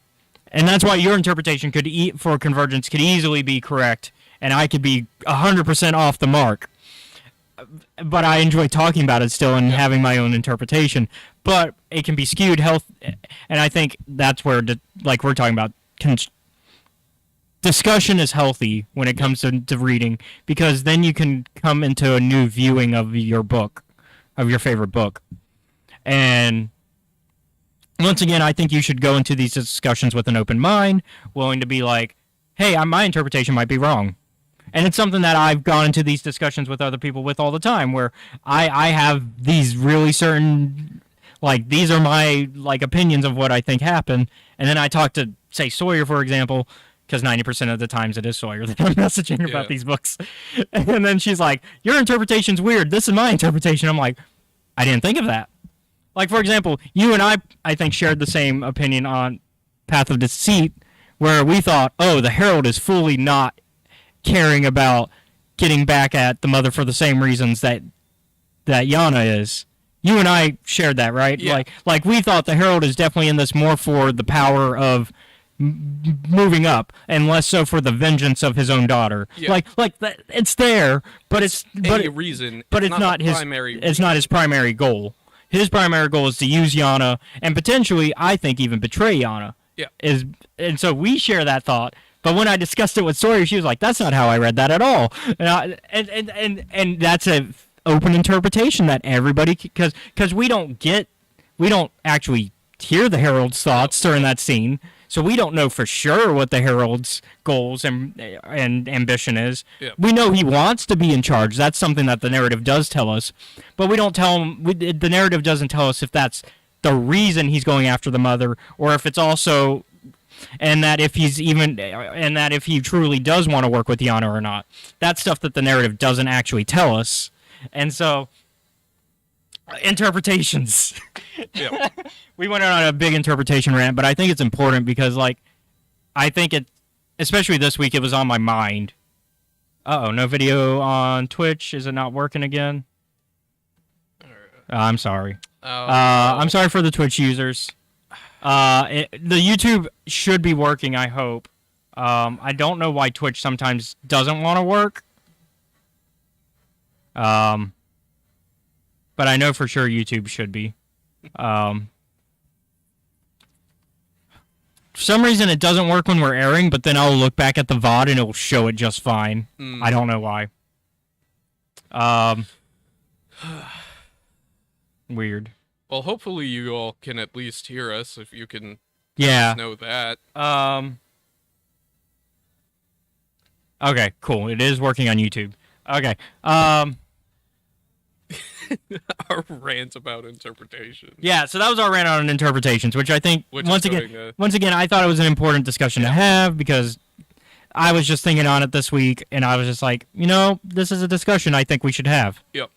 that's why your interpretation for Convergence could easily be correct, and I could be 100% off the mark. But I enjoy talking about it still and having my own interpretation. But it can be skewed and I think that's where, like we're talking about, discussion is healthy when it comes to reading, because then you can come into a new viewing of your book, of your favorite book. And once again, I think you should go into these discussions with an open mind, willing to be like, hey, my interpretation might be wrong. And it's something that I've gone into these discussions with other people with all the time, where I have these really certain, like, these are my, like, opinions of what I think happened. And then I talk to, say, Sawyer, for example, because 90% of the times it is Sawyer that I'm messaging about these books. And then she's like, your interpretation's weird. This is my interpretation. I'm like, I didn't think of that. Like, for example, you and I think, shared the same opinion on Path of Deceit, where we thought, oh, the Herald is fully not caring about getting back at the mother for the same reasons that Yana is. You and I shared that, right? Yeah. Like we thought the Herald is definitely in this more for the power of moving up, and less so for the vengeance of his own daughter. Yeah. Like that, it's there, but it's reason. But it's not his primary. It's not his primary goal. His primary goal is to use Yana and potentially, I think, even betray Yana. Yeah. And so we share that thought. But when I discussed it with Sawyer, she was like, "That's not how I read that at all." And that's a open interpretation that everybody, because we don't actually hear the Herald's thoughts during that scene, so we don't know for sure what the Herald's goals and ambition is. Yeah. We know he wants to be in charge. That's something that the narrative does tell us, but we don't tell him. The narrative doesn't tell us if that's the reason he's going after the mother, or if it's also. And that if he truly does want to work with Yana or not. That's stuff that the narrative doesn't actually tell us. And so, interpretations. Yeah. We went on a big interpretation rant, but I think it's important because, like, I think it, especially this week, it was on my mind. Uh-oh, no video on Twitch. Is it not working again? I'm sorry. I'm sorry for the Twitch users. The YouTube should be working, I hope. I don't know why Twitch sometimes doesn't want to work. But I know for sure YouTube should be. For some reason it doesn't work when we're airing, but then I'll look back at the VOD and it'll show it just fine. I don't know why. Weird. Well, hopefully you all can at least hear us, if you can know that. Okay, cool. It is working on YouTube. Okay. Our rant about interpretation. Yeah, so that was our rant on interpretations, which I think, once again, I thought it was an important discussion to have, because I was just thinking on it this week, and I was just like, this is a discussion I think we should have. Yep.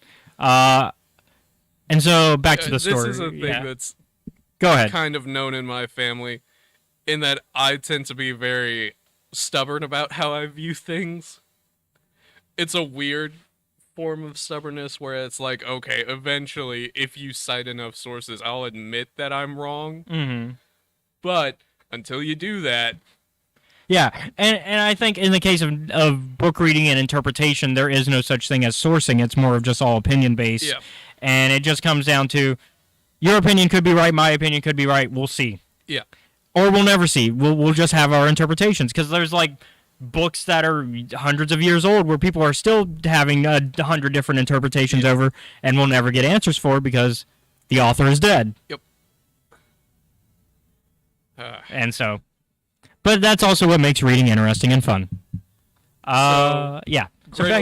And so, back to the story. This is a thing that's Go ahead. kind of known in my family, in that I tend to be very stubborn about how I view things. It's a weird form of stubbornness where it's like, okay, eventually, if you cite enough sources, I'll admit that I'm wrong. Mm-hmm. But until you do that... Yeah, and I think in the case of book reading and interpretation, there is no such thing as sourcing. It's more of just all opinion-based. Yeah. And it just comes down to, your opinion could be right, my opinion could be right, we'll see. Yeah. Or we'll never see. We'll just have our interpretations, because there's, like, books that are hundreds of years old where people are still having 100 different interpretations over, and we'll never get answers for because the author is dead. Yep. And so... But that's also what makes reading interesting and fun. Yeah. So back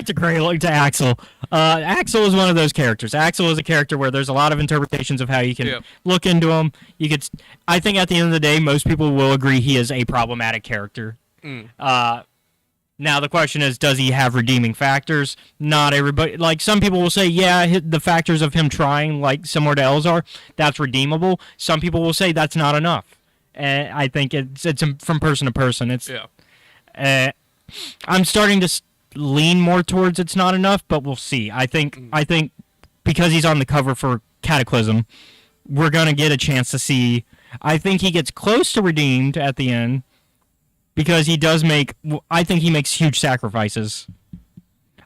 to Axel. Axel is one of those characters. Axel is a character where there's a lot of interpretations of how you can look into him. I think at the end of the day, most people will agree he is a problematic character. Now the question is, does he have redeeming factors? Not everybody. Like some people will say, yeah, the factors of him trying, like similar to Elzar, that's redeemable. Some people will say that's not enough. And I think it's from person to person. It's I'm starting to lean more towards it's not enough, but we'll see. I think because he's on the cover for Cataclysm, we're gonna get a chance to see. I think he gets close to redeemed at the end. Because he does I think he makes huge sacrifices.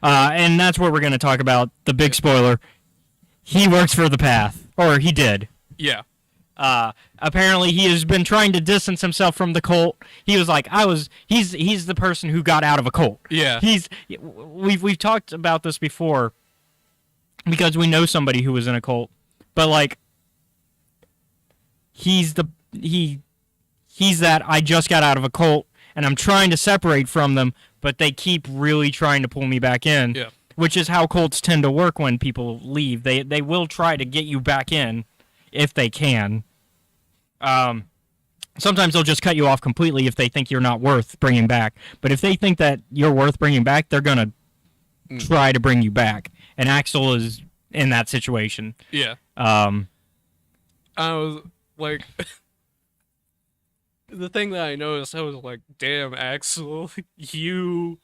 And that's what we're going to talk about. The big spoiler. He works for the Path. Or he did. Yeah. Apparently he has been trying to distance himself from the cult. He was like, he's the person who got out of a cult. Yeah. We've talked about this before. Because we know somebody who was in a cult. But like, he's that I just got out of a cult. And I'm trying to separate from them, but they keep really trying to pull me back in. Yeah. Which is how cults tend to work when people leave. They will try to get you back in if they can. Sometimes they'll just cut you off completely if they think you're not worth bringing back. But if they think that you're worth bringing back, they're going to try to bring you back. And Axel is in that situation. Yeah. I was like... The thing that I noticed, I was like, damn, Axel, you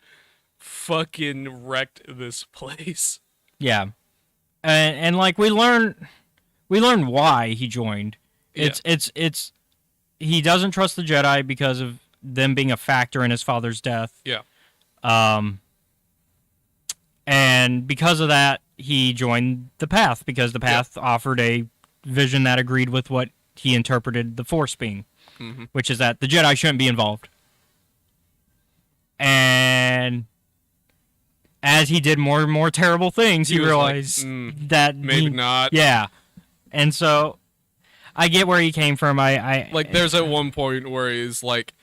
fucking wrecked this place. Yeah. And like we learn why he joined. It's he doesn't trust the Jedi because of them being a factor in his father's death. Yeah. And because of that, he joined the Path because the Path offered a vision that agreed with what he interpreted the Force being. Mm-hmm. Which is that the Jedi shouldn't be involved. And as he did more and more terrible things, he realized like, that maybe not. Yeah. And so I get where he came from. I like there's at one point where he's like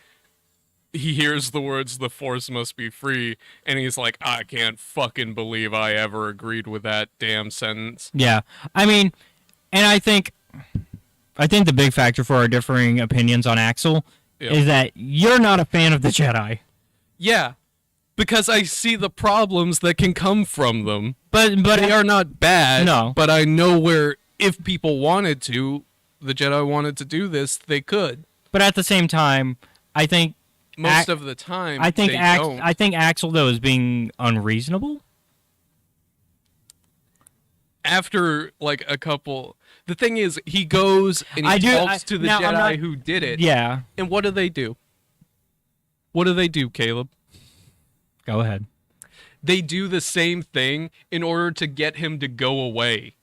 he hears the words "the Force must be free," and he's like, I can't fucking believe I ever agreed with that damn sentence. Yeah. I mean, and I think the big factor for our differing opinions on Axel is that you're not a fan of the Jedi. Yeah, because I see the problems that can come from them. But they are not bad. No. But I know where if people wanted to, the Jedi wanted to do this, they could. But at the same time, I think most of the time I think don't. I think Axel though is being unreasonable. After like a couple. The thing is, he goes and he talks to the Jedi who did it. Yeah. And what do? What do, Caleb? Go ahead. They do the same thing in order to get him to go away.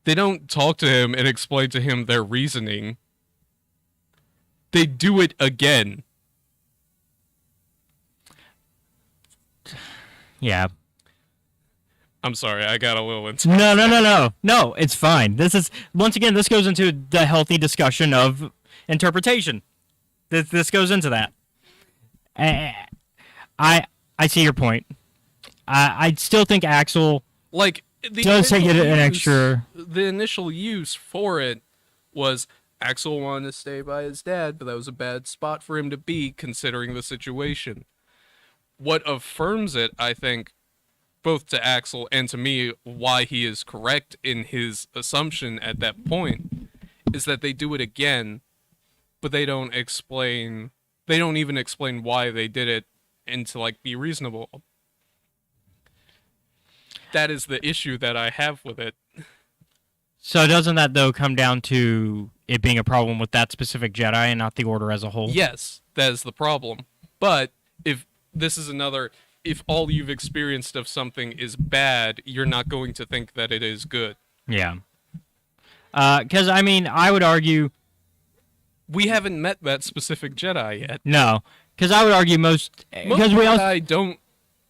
They don't talk to him and explain to him their reasoning. They do it again. Yeah. I'm sorry, I got a little into No, it's fine. This is, once again, this goes into the healthy discussion of interpretation. This goes into that. I see your point. I still think Axel does take it an extra... The initial use for it was Axel wanted to stay by his dad, but that was a bad spot for him to be considering the situation. What affirms it, I think, both to Axel and to me, why he is correct in his assumption at that point, is that they do it again, but they don't even explain why they did it and to like be reasonable. That is the issue that I have with it. So doesn't that though come down to it being a problem with that specific Jedi and not the Order as a whole? Yes, that is the problem. But if this is another... If all you've experienced of something is bad, you're not going to think that it is good. Yeah. Because, I mean, I would argue... We haven't met that specific Jedi yet. No. Because I would argue most Jedi don't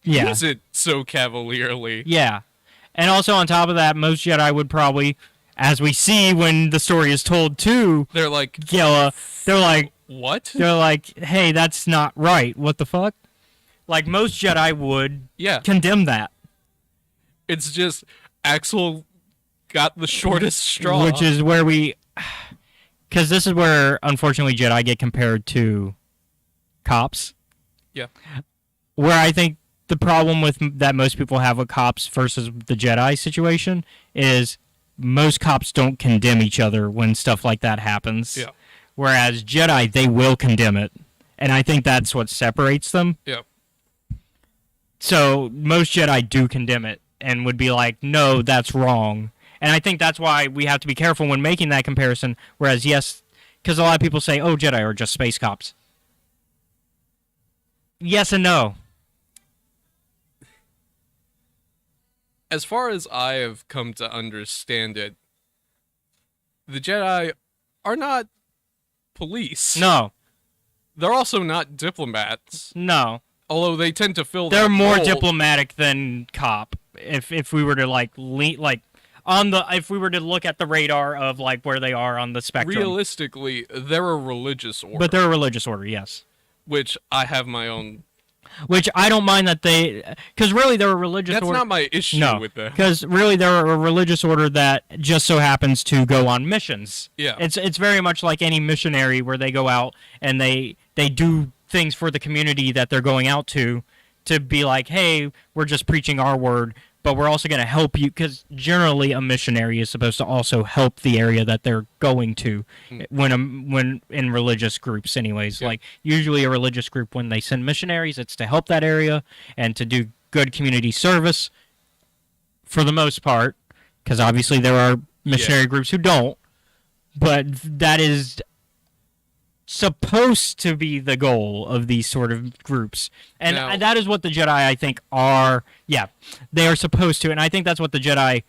use it so cavalierly. Yeah. And also on top of that, most Jedi would probably, as we see when the story is told to... They're like... they're like... What? They're like, hey, that's not right. What the fuck? Like, most Jedi would condemn that. It's just, Axel got the shortest straw. Which is where we... Because this is where, unfortunately, Jedi get compared to cops. Yeah. Where I think the problem with that most people have with cops versus the Jedi situation is most cops don't condemn each other when stuff like that happens. Yeah. Whereas Jedi, they will condemn it. And I think that's what separates them. Yeah. So most Jedi do condemn it and would be like, no, that's wrong. And I think that's why we have to be careful when making that comparison. Whereas, yes, because a lot of people say, oh, Jedi are just space cops. Yes and no. As far as I have come to understand it, the Jedi are not police. No. They're also not diplomats, No. although they tend to fill They're that more role. diplomatic than cop. If we were to if we were to look at the radar of like where they are on the spectrum. Realistically, they're a religious order. But they're a religious order, yes. Which I have my own. Which I don't mind that because really they're a religious That's order. not my issue No, with them. because really they're a religious order that just so happens to go on missions. Yeah. It's very much like any missionary where they go out and they do things for the community that they're going out to be like, hey, we're just preaching our word, but we're also going to help you, because generally a missionary is supposed to also help the area that they're going to when in religious groups anyways. Yeah. Like usually a religious group, when they send missionaries, it's to help that area and to do good community service for the most part, because obviously there are missionary groups who don't, but that is supposed to be the goal of these sort of groups. And Now- that is what the Jedi, I think, are. Yeah, they are supposed to. And I think that's what the Jedi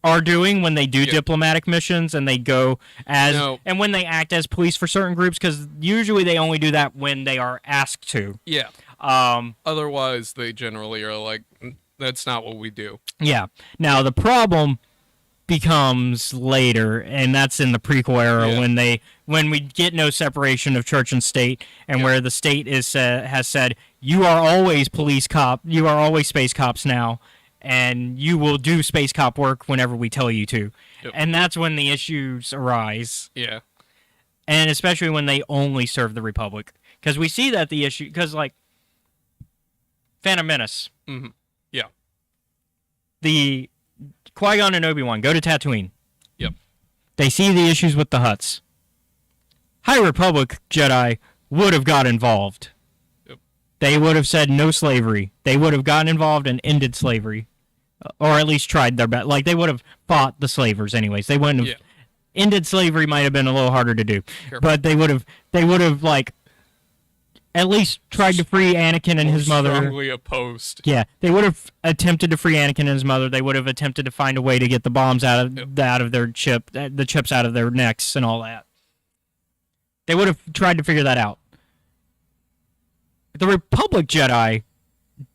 are doing when they do diplomatic missions and they go as and when they act as police for certain groups, because usually they only do that when they are asked to. Yeah. Otherwise, they generally are like, that's not what we do. Yeah. Now the problem becomes later, and that's in the prequel era when we get no separation of church and state, and where the state has said, you are always police cop, you are always space cops now, and you will do space cop work whenever we tell you to. Yep. And that's when the issues arise. Yeah. And especially when they only serve the Republic, because we see that the issue, because like Phantom Menace, Mm-hmm. Yeah. the Qui-Gon and Obi-Wan go to Tatooine. Yep. They see the issues with the Hutts. High Republic Jedi would have got involved. Yep. They would have said no slavery. They would have gotten involved and ended slavery. Or at least tried their best. Like, they would have fought the slavers anyways. They wouldn't have... Ended slavery might have been a little harder to do. Sure. But they would have, like, at least tried to free Anakin and his mother. Strongly opposed. Yeah, they would have attempted to free Anakin and his mother. They would have attempted to find a way to get the bombs out of their the chips out of their necks and all that. They would have tried to figure that out. The Republic Jedi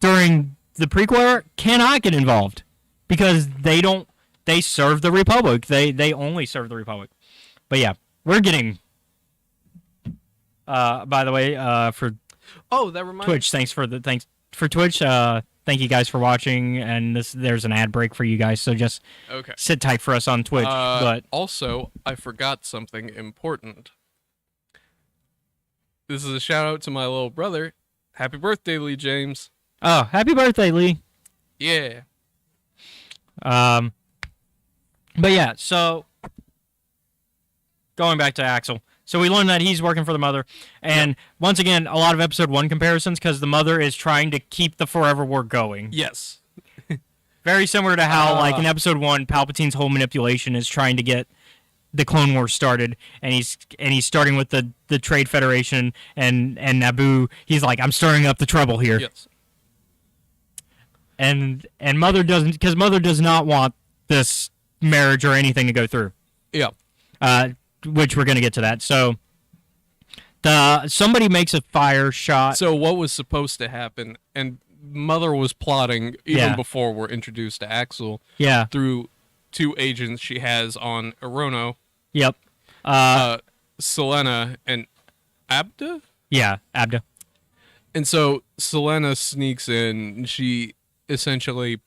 during the prequel era cannot get involved because they don't. They serve the Republic. They only serve the Republic. But yeah, we're getting. By the way, for that reminds Twitch, thanks for Twitch. Thank you guys for watching, and there's an ad break for you guys, so just sit tight for us on Twitch. But also, I forgot something important. This is a shout out to my little brother. Happy birthday, Lee James. Oh, happy birthday, Lee. Yeah. But yeah, so going back to Axel. So we learned that he's working for the mother. And once again, a lot of episode 1 comparisons because the mother is trying to keep the Forever War going. Yes. Very similar to how, like, in episode 1, Palpatine's whole manipulation is trying to get the Clone Wars started. And he's starting with the Trade Federation and Naboo. He's like, I'm stirring up the trouble here. Yes. And Mother doesn't, because Mother does not want this marriage or anything to go through. Yeah. Which we're going to get to that. So somebody makes a fire shot. So what was supposed to happen, and Mother was plotting even before we're introduced to Axel. Yeah. Through 2 agents she has on Erono. Yep. Selena and Abda? Yeah, Abda. And so Selena sneaks in, and she essentially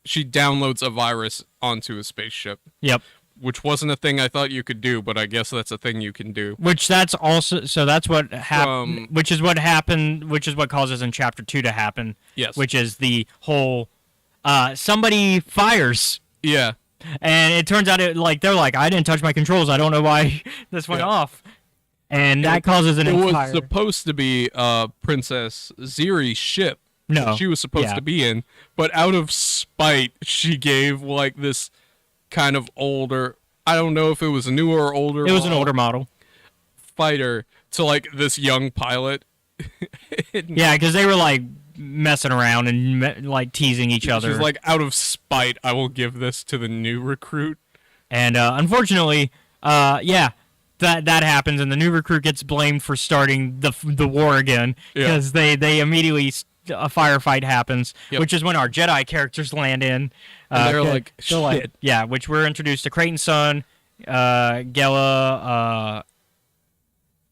she downloads a virus onto a spaceship. Yep. which wasn't a thing I thought you could do, but I guess that's a thing you can do. Which that's what happened. Which is what happened. Which is what causes in chapter 2 to happen. Yes. Which is the whole somebody fires. Yeah. And it turns out they're like, I didn't touch my controls. I don't know why this went off. And that causes an entire... It was supposed to be Princess Ziri's ship. No. She was supposed to be in. But out of spite, she gave, like, this kind of older... I don't know if it was a newer or older... It was an older model. Fighter to, like, this young pilot. Yeah, because they were, like, messing around and, like, teasing each other. She's like, out of spite, I will give this to the new recruit. And, unfortunately, that happens, and the new recruit gets blamed for starting the war again, because they immediately... a firefight happens, which is when our Jedi characters land in. And they're like, shit. Yeah, which we're introduced to Creighton's son, Gela,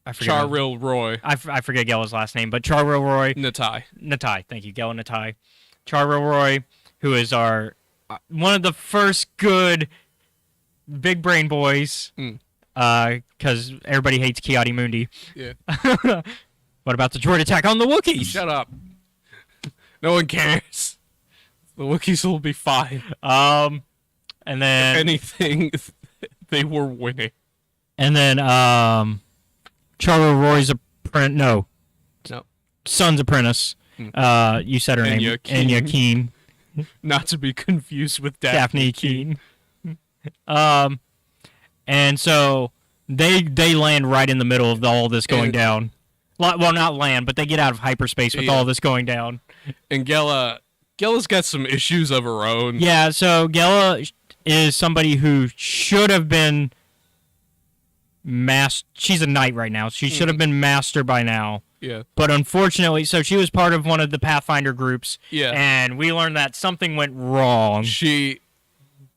I forget. Charil Roy. I forget Gela's last name, but Charil Roy. Natai. Thank you, Gela Natai. Charil Roy, who is our one of the first good big brain boys, because everybody hates Ki-Adi-Mundi. Yeah. What about the droid attack on the Wookiees? Shut up. No one cares. The Wookiees will be fine. And then... If anything, they were winning. And then, Charlo Roy's apprentice... No. Son's apprentice. You said her name. Enya Keen. Not to be confused with Daphne Keen. And so, they land right in the middle of all this going down. Well, not land, but they get out of hyperspace with all this going down. And Gela's got some issues of her own. Yeah, so Gela is somebody who should have been she's a knight right now. She should have been master by now. Yeah. But unfortunately, so she was part of one of the Pathfinder groups. Yeah. And we learned that something went wrong.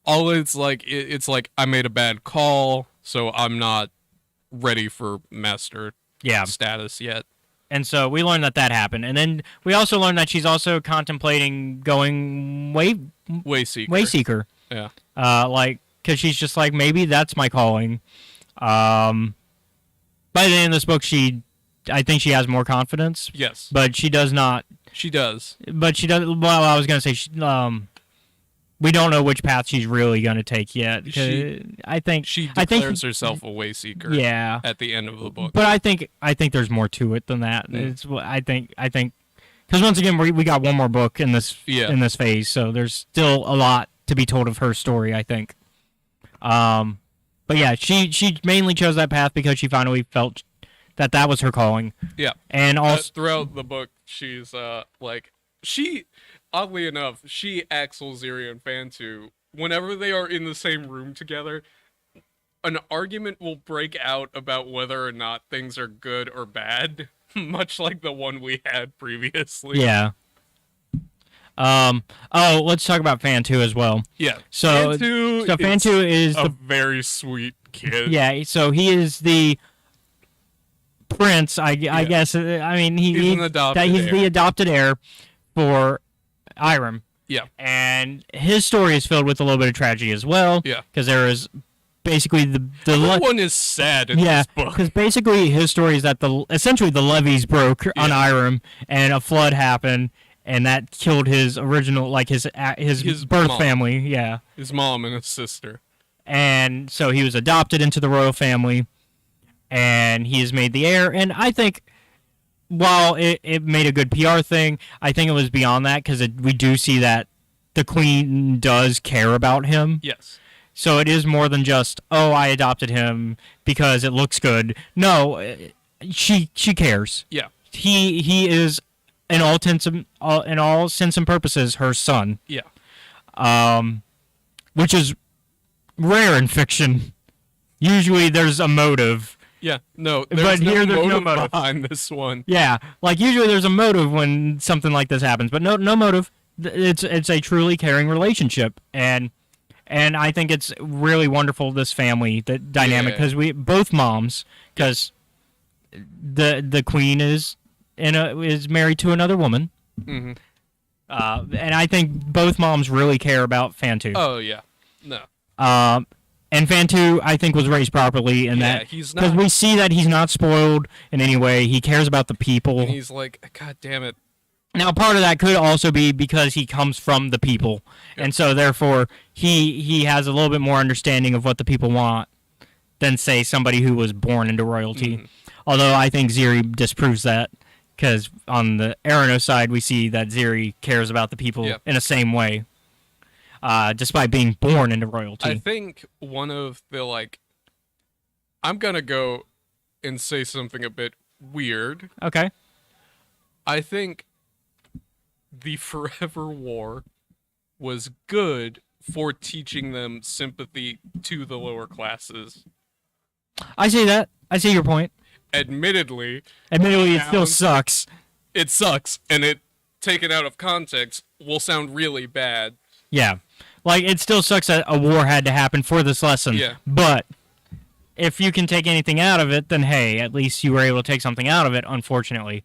It's like I made a bad call, so I'm not ready for master status yet. And so we learned that happened. And then we also learned that she's also contemplating going Wayseeker. Yeah. Because she's just like, maybe that's my calling. By the end of this book, I think she has more confidence. Yes. But she does not. She does. But she does. Well, I was going to say, we don't know which path she's really going to take yet. I think she declares herself a Wayseeker. Yeah. At the end of the book. But I think there's more to it than that. I think because once again we got one more book in this phase, so there's still a lot to be told of her story. I think. But yeah, she mainly chose that path because she finally felt that was her calling. Yeah. And also throughout the book, she's oddly enough, Axel, Ziri, and Fantu, whenever they are in the same room together, an argument will break out about whether or not things are good or bad, much like the one we had previously. Yeah. Let's talk about Fantu as well. Yeah. So Fantu is a very sweet kid. Yeah, so he is the prince, I guess. I mean, he's the adopted heir for Irem. Yeah. And his story is filled with a little bit of tragedy as well. Yeah. Because there is basically one is sad in this book. Because basically his story is that essentially the levees broke on Irem and a flood happened and that killed his original, like his birth family. Yeah. His mom and his sister. And so he was adopted into the royal family and he is made the heir. And I think while it made a good PR thing, I think it was beyond that because we do see that the queen does care about him. Yes. So it is more than just, I adopted him because it looks good. No, she cares. Yeah. He is in all sense and purposes her son. Yeah. Which is rare in fiction. Usually there's a motive. Yeah, no, there's no motive behind this one. Yeah, like usually there's a motive when something like this happens, but no motive. It's a truly caring relationship, and I think it's really wonderful this family, the dynamic, because we both moms, because the queen is married to another woman, and I think both moms really care about Fantu. Oh yeah, no. And Fantu, I think, was raised properly in that he's because not. we see that he's not spoiled in any way. He cares about the people. And he's like, God damn it. Now, part of that could also be because he comes from the people, and so therefore he has a little bit more understanding of what the people want than say somebody who was born into royalty. Although I think Ziri disproves that, because on the Arano side we see that Ziri cares about the people in the same way, despite being born into royalty. I think one of the, like, I'm gonna go and say something a bit weird. Okay. I think the Forever War was good for teaching them sympathy to the lower classes. I see that. I see your point. Admittedly, it still sucks. It sucks, and it, taken out of context, will sound really bad. Yeah. Like, it still sucks that a war had to happen for this lesson. Yeah. But if you can take anything out of it, then hey, at least you were able to take something out of it, unfortunately.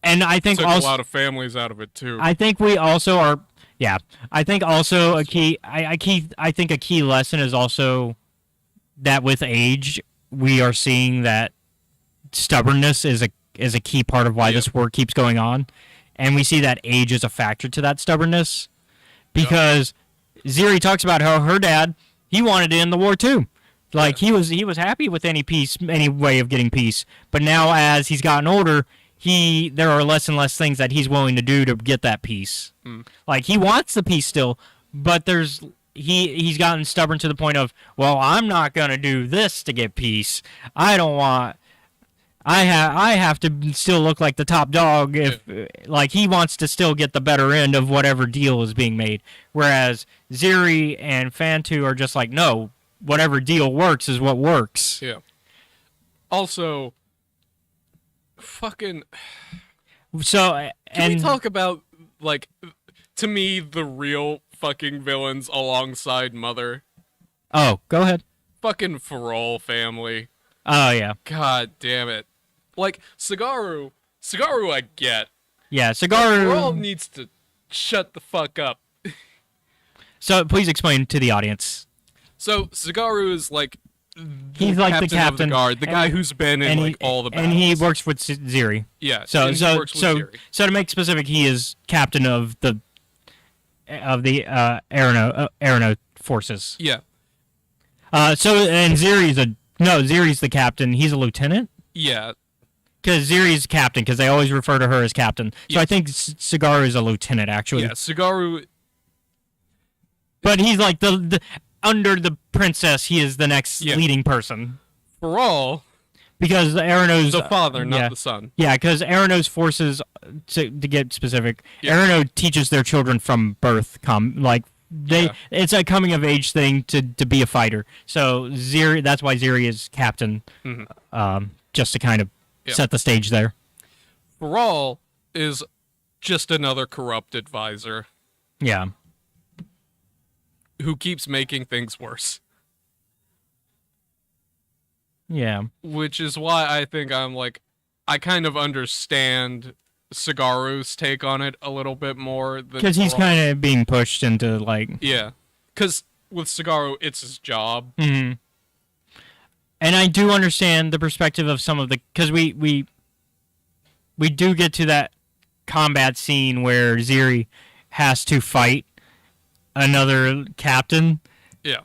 And I think Took also a lot of families out of it too. I think we also are. Yeah, I think also a key. I think a key lesson is also that with age we are seeing that stubbornness is a key part of why this war keeps going on, and we see that age is a factor to that stubbornness, because Ziri talks about how her dad, he wanted to end the war too. Like he was happy with any peace, any way of getting peace, but now as he's gotten older, there are less and less things that he's willing to do to get that peace. Like, he wants the peace still, but he's gotten stubborn to the point of, well, I'm not gonna do this to get peace. I have to still look like the top dog. Like, he wants to still get the better end of whatever deal is being made, whereas Ziri and Fantu are just like, no, whatever deal works is what works. Yeah. Also, fucking. So, Can we talk about, like, to me, the real fucking villains alongside Mother? Oh, go ahead. Fucking Farol family. Oh, yeah. God damn it. Like, Sagaru I get. Yeah, Sagaru. Farol needs to shut the fuck up. So, please explain to the audience. So, Sagaru is, like, he's like the captain of the guard, the guy who's been in like all the battles. And he works with Ziri. Yeah. So to make specific, he is captain of the Arano forces. Yeah. Ziri's the captain. He's a lieutenant. Yeah. Because Ziri's captain, because they always refer to her as captain. So I think Sagaru is a lieutenant, actually. Yeah, Sagaru. But he's like the under the princess, he is the next leading person. Farol. Because Arano's the father, not the son. Yeah, because Arano's forces, to get specific, Arano teaches their children from birth. It's a coming of age thing to be a fighter. So Ziri, that's why Ziri is captain, just to kind of set the stage there. Farol is just another corrupt advisor. Yeah. Who keeps making things worse. Yeah. Which is why I think I kind of understand Sagaru's take on it a little bit more. Because he's kind of being pushed into, like... Yeah. Because with Sagaru, it's his job. Mm-hmm. And I do understand the perspective of some of the... Because we do get to that combat scene where Ziri has to fight another captain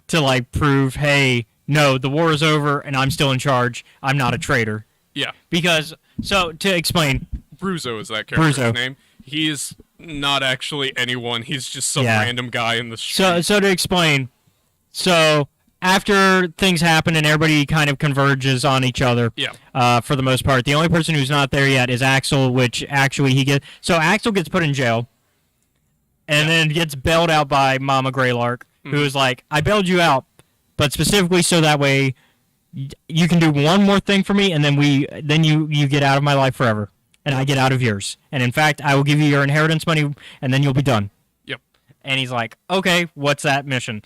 to, like, prove, hey, no, the war is over and I'm still in charge. I'm not a traitor. Yeah. Because, so, to explain... Bruzo is that character's name. He's not actually anyone. He's just some random guy in the street. So to explain, after things happen and everybody kind of converges on each other, for the most part, the only person who's not there yet is Axel, which actually So Axel gets put in jail, and then gets bailed out by Mama Greylark, who is like, I bailed you out, but specifically so that way you can do one more thing for me, and then you get out of my life forever. And I get out of yours. And in fact, I will give you your inheritance money, and then you'll be done. Yep. And he's like, okay, what's that mission?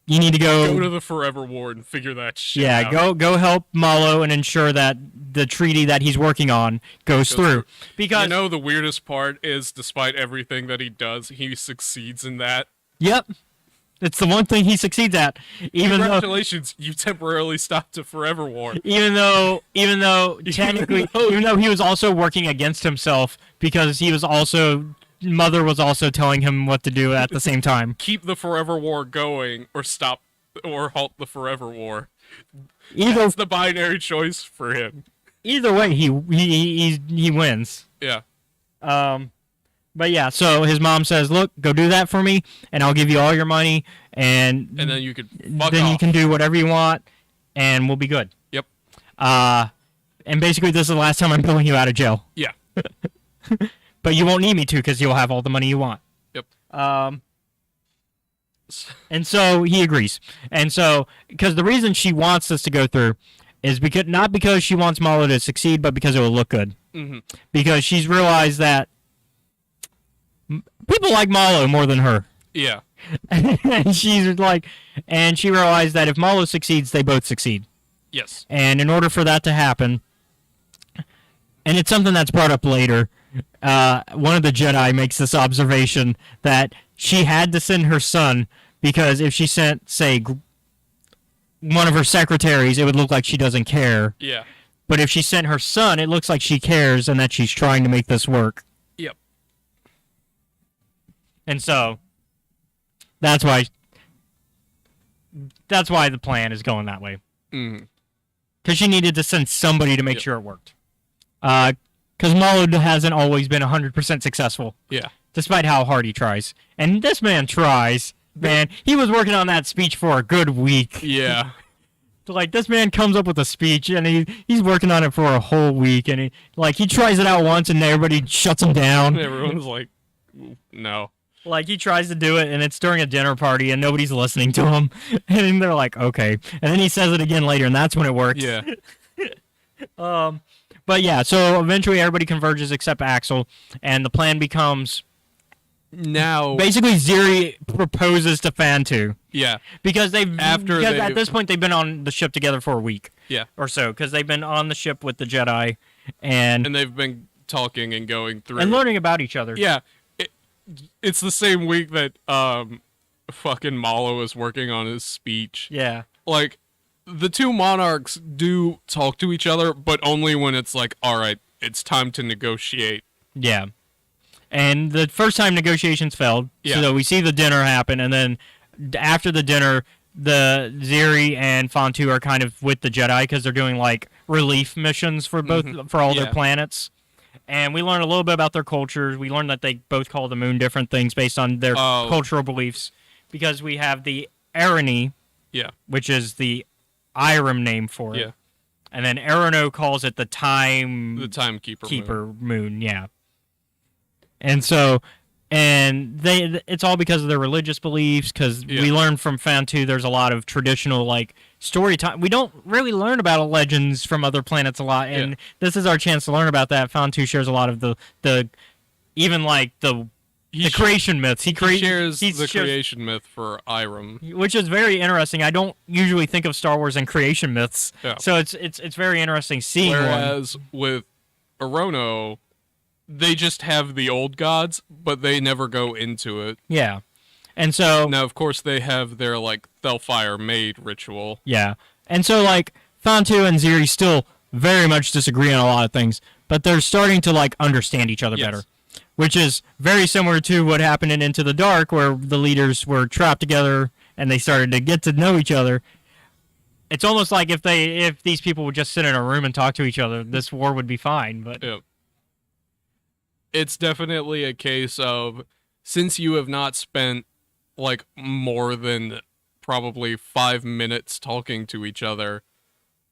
You need to go to the Forever War and figure that shit out. Yeah, go help Malo and ensure that the treaty that he's working on goes through. Because you know the weirdest part is, despite everything that he does, he succeeds in that. Yep. It's the one thing he succeeds at. Even though, Congratulations, you temporarily stopped a forever war. even though technically, even though he was also working against himself because Mother was also telling him what to do at the same time. Keep the forever war going, or stop, or halt the forever war. That's the binary choice for him. Either way, he wins. Yeah. But yeah, so his mom says, "Look, go do that for me, and I'll give you all your money, and then you could you can do whatever you want, and we'll be good." Yep. And basically, this is the last time I'm pulling you out of jail. Yeah. But you won't need me to because you'll have all the money you want. Yep. And so he agrees. And so, because the reason she wants this to go through is not because she wants Malo to succeed, but because it will look good. Mm-hmm. Because she's realized that people like Malo more than her. Yeah. And she realized that if Malo succeeds, they both succeed. Yes. And in order for that to happen, and it's something that's brought up later, one of the Jedi makes this observation that she had to send her son because if she sent, say, one of her secretaries, it would look like she doesn't care. Yeah. But if she sent her son, it looks like she cares and that she's trying to make this work. Yep. And so that's why the plan is going that way. Mm-hmm. Because she needed to send somebody to make sure it worked. Because Malo hasn't always been 100% successful. Yeah. Despite how hard he tries. And this man tries. Man, he was working on that speech for a good week. Yeah. Like, this man comes up with a speech, and he's working on it for a whole week, and he tries it out once, and everybody shuts him down. Everyone's like, no. Like, he tries to do it, and it's during a dinner party, and nobody's listening to him. And they're like, okay. And then he says it again later, and that's when it works. Yeah. But yeah, so eventually everybody converges except Axel, and the plan becomes... Now... Basically, Ziri proposes to Fantu. Yeah. Because at this point, they've been on the ship together for a week. Yeah. Or so, because they've been on the ship with the Jedi, and they've been talking and going through... And learning about each other. Yeah. It's the same week that fucking Malo is working on his speech. Yeah. Like... The two monarchs do talk to each other, but only when it's like, all right, it's time to negotiate. Yeah. And the first time negotiations failed, so we see the dinner happen, and then after the dinner, the Ziri and Fantu are kind of with the Jedi because they're doing like relief missions for for all their planets. And we learn a little bit about their cultures. We learn that they both call the moon different things based on their cultural beliefs, because we have the Arani, which is the Irem name for it. Yeah. And then Arano calls it the Timekeeper moon. Yeah. And so, it's all because of their religious beliefs, because we learn from Fantu there's a lot of traditional, like, story time. We don't really learn about legends from other planets a lot, and this is our chance to learn about that. Fantu shares a lot of the creation myths. He shares the creation myth for Irem, which is very interesting. I don't usually think of Star Wars and creation myths, so it's very interesting seeing. Whereas with Arono, they just have the old gods, but they never go into it. Yeah, and so now, of course, they have their like Thelfire maid ritual. Yeah, and so like Fantu and Ziri still very much disagree on a lot of things, but they're starting to like understand each other better. Which is very similar to what happened in Into the Dark, where the leaders were trapped together and they started to get to know each other. It's almost like if these people would just sit in a room and talk to each other, this war would be fine. But it's definitely a case of, since you have not spent like more than probably 5 minutes talking to each other,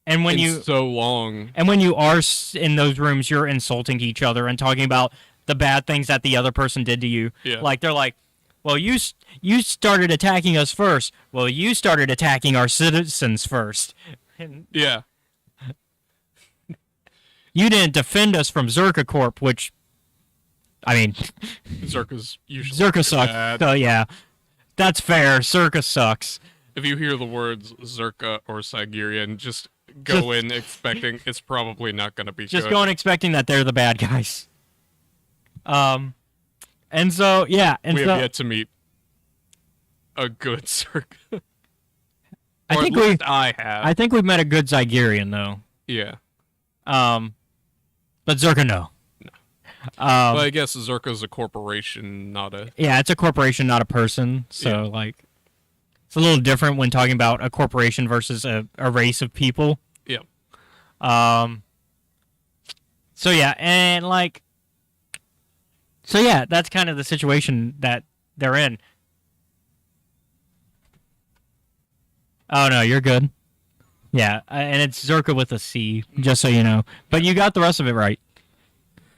and when so long, and when you are in those rooms, you're insulting each other and talking about the bad things that the other person did to you. Yeah. Like, they're like, well, you started attacking us first. Well, you started attacking our citizens first. Yeah. You didn't defend us from Zerka Corp, which, I mean... Zerka's usually Zerka sucks. bad. So, yeah. That's fair. Zerka sucks. If you hear the words Zerka or Sigirian, just go in expecting it's probably not going to be good. Just go in expecting that they're the bad guys. And so, yeah. And we have yet to meet a good Circa. I Or think at least I have. I think we've met a good Zygerian though. Yeah. But Zerka no. But I guess Zerka's a corporation, not a... Yeah, it's a corporation, not a person. So like, it's a little different when talking about a corporation versus a race of people. Yeah. So yeah, and like, so yeah, that's kind of the situation that they're in. Oh no, you're good. Yeah, and it's Zerka with a C, just so you know. But you got the rest of it right.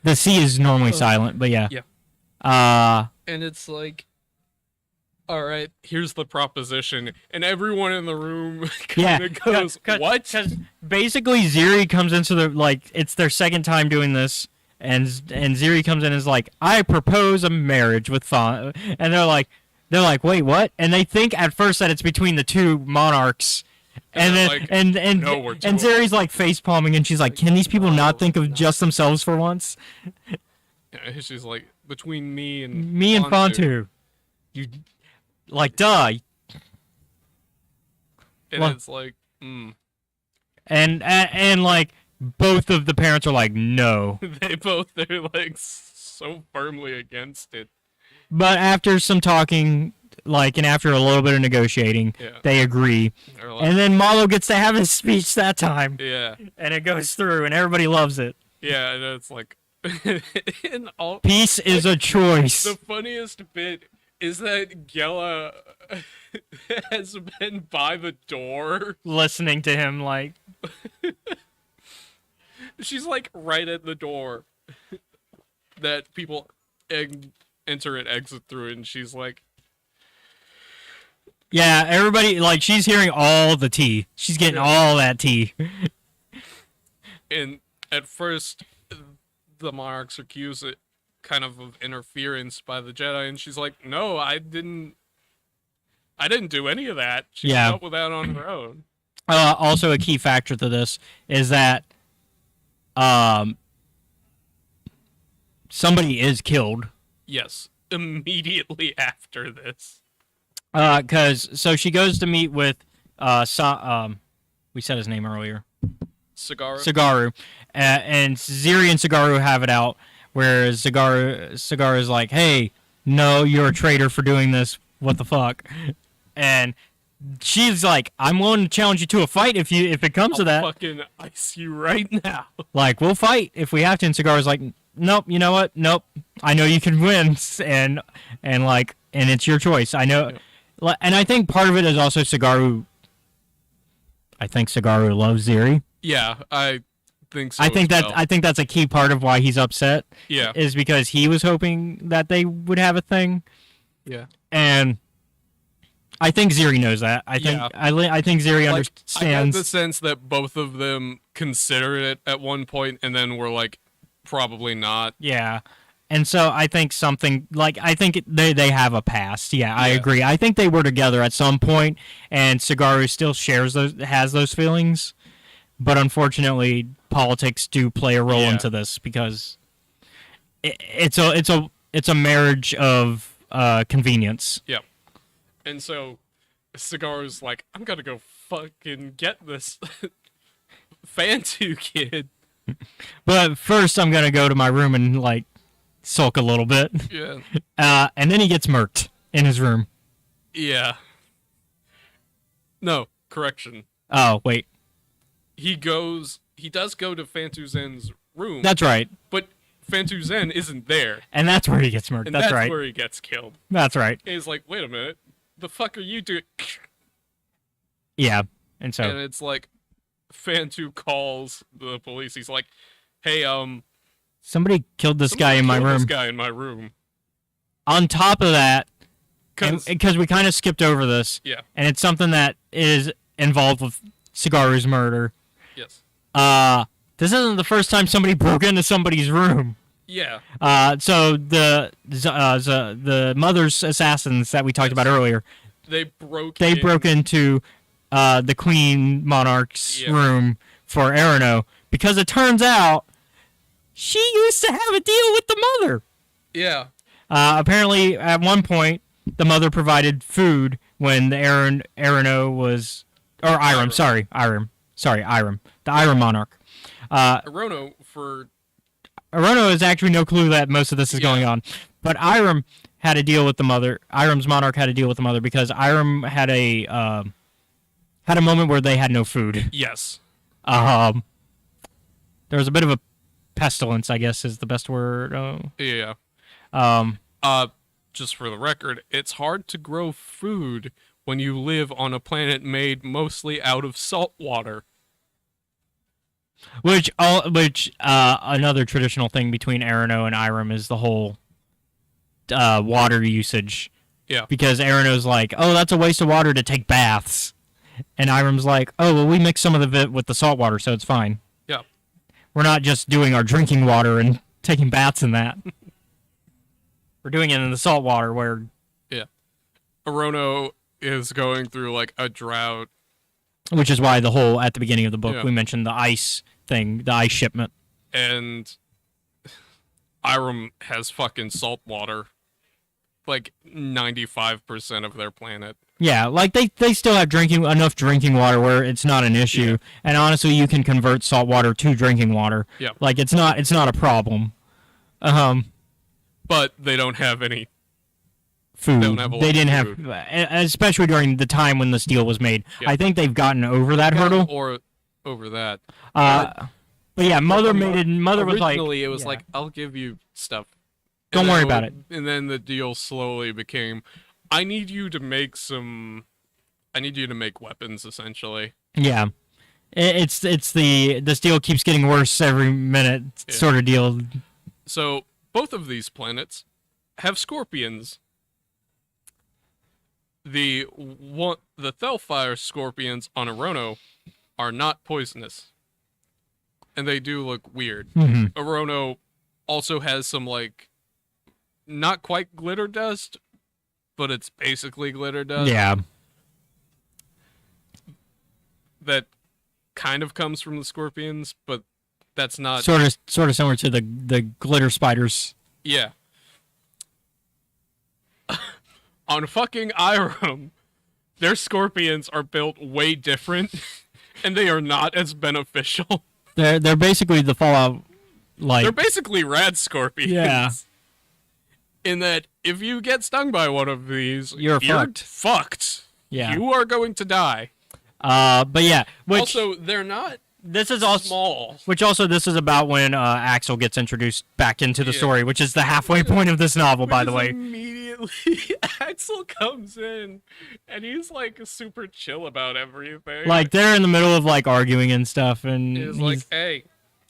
The C is normally silent, but yeah. Yeah. And it's like, all right, here's the proposition, and everyone in the room kind of goes, "What?" Because basically, Ziri comes into the it's their second time doing this, and Ziri comes in and is like, "I propose a marriage with Fawn," and they're like, "Wait, what?" And they think at first that it's between the two monarchs. And then like, and no, Zeri's like face palming, and she's like, "Can these people not think of just themselves for once?" Yeah, she's like, between me and Fontu, you like duh. And well, it's like, and like both of the parents are like, no. They're like so firmly against it. But after some talking, and after a little bit of negotiating, they agree. Like, and then Malo gets to have his speech that time. Yeah. And it goes through, and everybody loves it. Yeah, and it's like... Peace is a choice. The funniest bit is that Gela has been by the door. Listening to him, like... She's, like, right at the door that people enter and exit through, and she's like... Yeah, everybody, she's hearing all the tea. She's getting all that tea. And at first, the monarchs accuse it kind of interference by the Jedi, and she's like, "No, I didn't do any of that. She came up with that on her own." Also, a key factor to this is that somebody is killed. Yes, immediately after this. So she goes to meet with we said his name earlier. Sagaru. And Ziri and Sagaru have it out, whereas Sagaru is like, "Hey, no, you're a traitor for doing this. What the fuck?" And she's like, "I'm willing to challenge you to a fight if it comes to that. I'll fucking ice you right now. Like, we'll fight if we have to." And Sagaru's like, "Nope, you know what? Nope. I know you can win, and it's your choice. I know." Yeah. And I think part of it is also Sagaru. I think Sagaru loves Ziri. Yeah, I think so. I think that's a key part of why he's upset. Yeah, is because he was hoping that they would have a thing. Yeah, and I think Ziri knows that. I think Ziri understands. I get the sense that both of them considered it at one point, and then were like, probably not. Yeah. And so I think they have a past. Yeah, I agree. I think they were together at some point, and Sagaru still has those feelings, but unfortunately, politics do play a role into this because it's a marriage of convenience. Yep. And so Sagaru's like, "I'm gonna go fucking get this Fantu kid, but first I'm gonna go to my room and sulk a little bit." Yeah. And then he gets murked in his room. Yeah. No, correction. Oh, wait. He does go to Fantu Zen's room. That's right. But Fantu Zen isn't there. And that's where he gets murked. And that's right. where he gets killed. That's right. And he's like, "Wait a minute. The fuck are you doing?" Yeah. And so. And it's like, Fantu calls the police. He's like, "Hey, somebody killed this guy in my room. On top of that, because we kind of skipped over this. Yeah. And it's something that is involved with Sagaru's murder. Yes. This isn't the first time somebody broke into somebody's room. Yeah. So the mother's assassins that we talked about earlier. They broke into the Queen Monarch's room for Arano because it turns out she used to have a deal with the mother. Yeah. Apparently, at one point, the mother provided food when the Arano was, or Irem, sorry, Irem, the Irem monarch. Arono for Arono has actually no clue that most of this is going on, but Irem had to deal with the mother. Irem's monarch had to deal with the mother because Irem had a moment where they had no food. Yes. There was a bit of a pestilence, I guess is the best word. Yeah. Just for the record, it's hard to grow food when you live on a planet made mostly out of salt water. Which another traditional thing between Arano and Irem is the whole water usage. Yeah. Because Arano's like, oh, that's a waste of water to take baths. And Irem's like, oh, well, we mix some of it with the salt water, so it's fine. Yeah. We're not just doing our drinking water and taking baths in that. We're doing it in the salt water where... Yeah. Arono is going through, like, a drought. Which is why at the beginning of the book, we mentioned the ice thing, the ice shipment. And Irem has fucking salt water. Like, 95% of their planet. Yeah, like, they still have enough drinking water where it's not an issue. Yeah. And honestly, you can convert salt water to drinking water. Yeah. Like, it's not a problem. But they don't have any food. They didn't have food. Especially during the time when the steel was made. Yeah. I think they've gotten over that hurdle. Or over that. But yeah, Mother was like... Originally, it was like, I'll give you stuff. Don't worry about it. And then the deal slowly became, I need you to make weapons, essentially. Yeah. It's this deal keeps getting worse every minute sort of deal. So, both of these planets have scorpions. The Thelfire scorpions on Arono are not poisonous. And they do look weird. Mm-hmm. Arono also has some, like, not quite glitter dust, but it's basically glitter dust. Yeah. That kind of comes from the scorpions, but that's not... Sort of similar to the glitter spiders. Yeah. On fucking Irem, their scorpions are built way different, and they are not as beneficial. They're basically the Fallout, like... They're basically rad scorpions. Yeah. In that, if you get stung by one of these, you're fucked. Yeah. You are going to die. But yeah. Also, they're not this is all small. Which also, this is about when Axel gets introduced back into the story, which is the halfway point of this novel, by the way. Immediately, Axel comes in, and he's, like, super chill about everything. Like, they're in the middle of, like, arguing and stuff, and he's like, hey.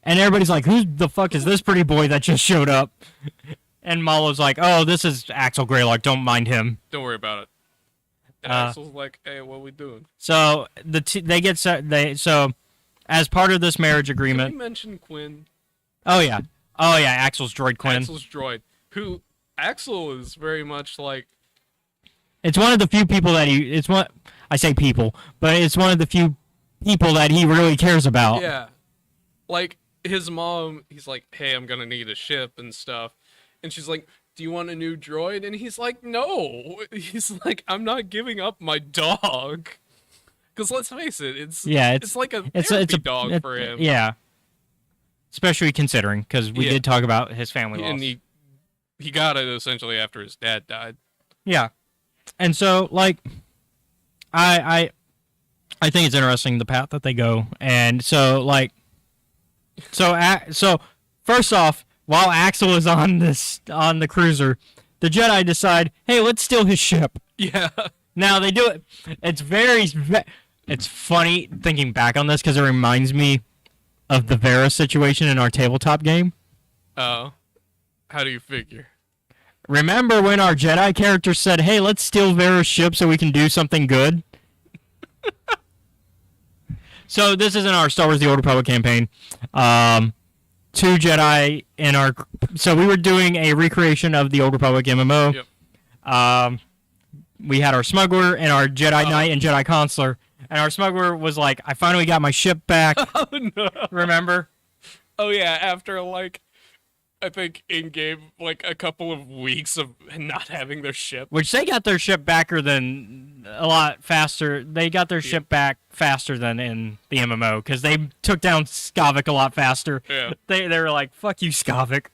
And everybody's like, who the fuck is this pretty boy that just showed up? And Malo's like, oh, this is Axel Greylock, don't mind him. Don't worry about it. And Axel's like, hey, what are we doing? So, so, as part of this marriage agreement... Did we mention Quinn? Oh, yeah. Axel's droid Quinn. Axel's droid. Who, Axel is very much like... It's one of the few people that I say people, but it's one of the few people that he really cares about. Yeah. Like, his mom, he's like, hey, I'm gonna need a ship and stuff. And she's like, do you want a new droid? And he's like, no. He's like, I'm not giving up my dog. Because let's face it, it's like a therapy dog for him. Yeah. Especially considering, because we did talk about his family loss. And he got it essentially after his dad died. Yeah. And so, like, I think it's interesting the path that they go. And so, like, so first off, while Axel is on the cruiser, the Jedi decide, hey, let's steal his ship. Yeah. Now they do it. It's funny thinking back on this because it reminds me of the Vera situation in our tabletop game. Oh. How do you figure? Remember when our Jedi character said, hey, let's steal Vera's ship so we can do something good? So this is in our Star Wars The Old Republic campaign. Two Jedi in our... So we were doing a recreation of the Old Republic MMO. Yep. We had our smuggler and our Jedi Knight and Jedi Consular. And our smuggler was like, I finally got my ship back. Oh, no. Remember? Oh, yeah, after, like, I think in game like a couple of weeks of not having their ship. Which they got their ship backer than a lot faster. They got their ship back faster than in the MMO because they took down Skavik a lot faster. Yeah. They were like, "Fuck you, Skavik."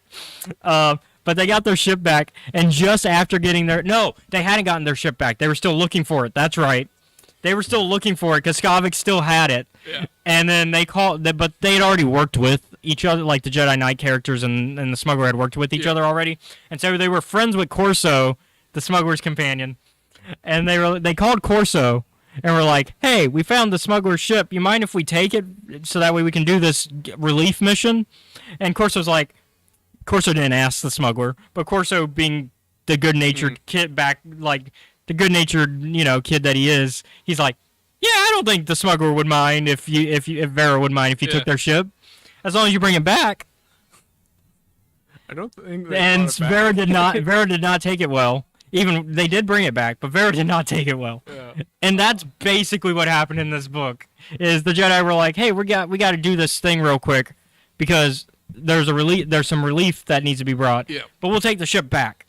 But they got their ship back, and just after getting they hadn't gotten their ship back. They were still looking for it. That's right. They were still looking for it because Skavik still had it. Yeah. And then but they had already worked with each other, like the Jedi Knight characters and the smuggler had worked with each other already. And so they were friends with Corso, the smuggler's companion. And they called Corso and were like, "Hey, we found the smuggler's ship. You mind if we take it so that way we can do this relief mission?" And Corso didn't ask the smuggler, but Corso, being the good-natured kid the good-natured, kid that he is, he's like, "Yeah, I don't think the smuggler would mind if Vera would mind if you took their ship, as long as you bring it back." I don't think. And Vera did not take it well. Even they did bring it back, but Vera did not take it well. Yeah. And that's basically what happened in this book. Is the Jedi were like, "Hey, we got to do this thing real quick because there's some relief that needs to be brought. Yeah. But we'll take the ship back."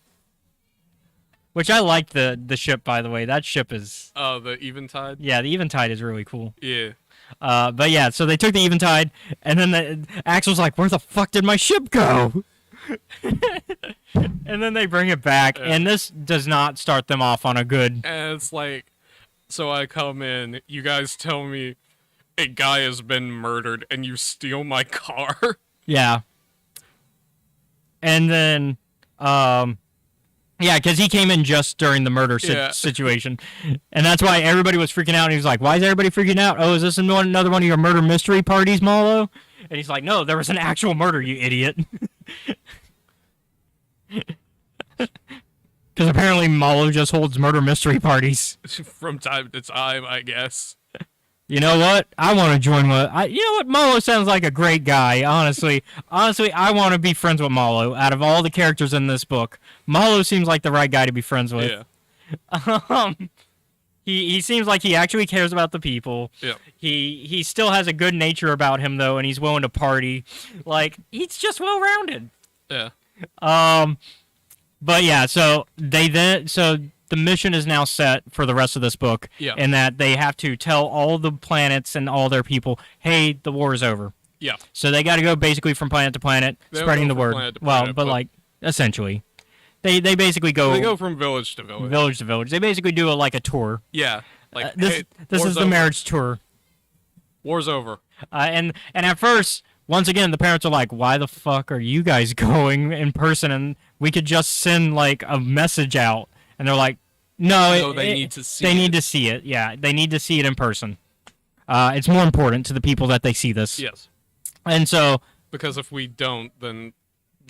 Which I like the ship, by the way. That ship is... Oh, the Eventide? Yeah, the Eventide is really cool. Yeah. But yeah, so they took the Eventide, and then Axel's like, "Where the fuck did my ship go?" And then they bring it back, and this does not start them off on a good... And it's like, so I come in, you guys tell me a guy has been murdered, and you steal my car? Yeah. And then... Yeah, because he came in just during the murder situation. And that's why everybody was freaking out. And he was like, "Why is everybody freaking out? Oh, is this another one of your murder mystery parties, Malo?" And he's like, "No, there was an actual murder, you idiot." Because apparently Malo just holds murder mystery parties. From time to time, I guess. You know what? I want to join you know what? Malo sounds like a great guy, honestly. Honestly, I want to be friends with Malo. Out of all the characters in this book, Malo seems like the right guy to be friends with. Yeah. He seems like he actually cares about the people. Yeah. He still has a good nature about him, though, and he's willing to party. Like, he's just well-rounded. Yeah. But yeah, so the mission is now set for the rest of this book, in that they have to tell all the planets and all their people, "Hey, the war is over." Yeah. So they got to go basically from planet to planet, spreading the word. But like essentially, they basically go. They go from village to village. Village to village. They basically do a tour. Yeah. Like this is the marriage tour. War's over. And at first, once again, the parents are like, "Why the fuck are you guys going in person? And we could just send like a message out." And they're like, "No, they need to see it. They need it. to see it. Yeah, they need to see it in person. It's more important to the people that they see this." Yes. And so... Because if we don't, then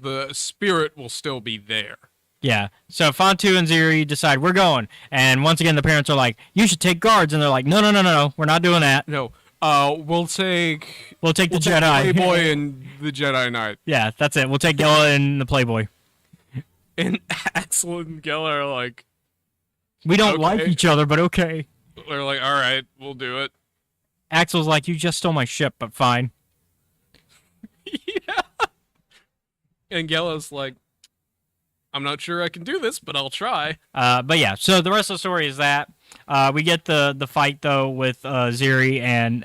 the spirit will still be there. Yeah. So Fontu and Ziri decide, "We're going." And once again, the parents are like, "You should take guards." And they're like, No. We're not doing that. No. We'll take the Jedi. the Playboy and the Jedi Knight. Yeah, that's it. We'll take Gela and the Playboy. And Axel and Gela are like, "We don't like each other, but okay." They're like, "All right, we'll do it." Axel's like, "You just stole my ship, but fine." Yeah. And Gela's like, "I'm not sure I can do this, but I'll try." But yeah, so the rest of the story is that we get the fight though with Ziri and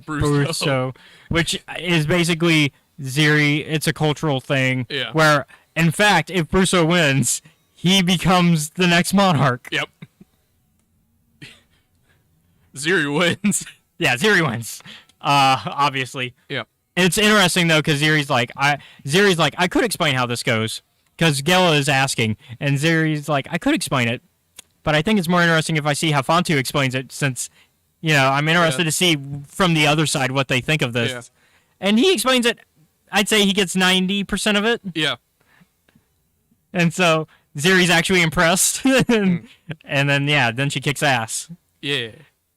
Brusso, which is basically Ziri. It's a cultural thing where, in fact, if Brusso wins, he becomes the next monarch. Yep. Ziri wins. Yeah, Ziri wins. Obviously. Yep. It's interesting though, because Ziri's like, "I could explain how this goes," because Gela is asking, and Ziri's like, "I could explain it, but I think it's more interesting if I see how Fontu explains it, since, I'm interested to see from the other side what they think of this." Yeah. And he explains it. I'd say he gets 90% of it. Yeah. And so Ziri's actually impressed, and then she kicks ass. Yeah.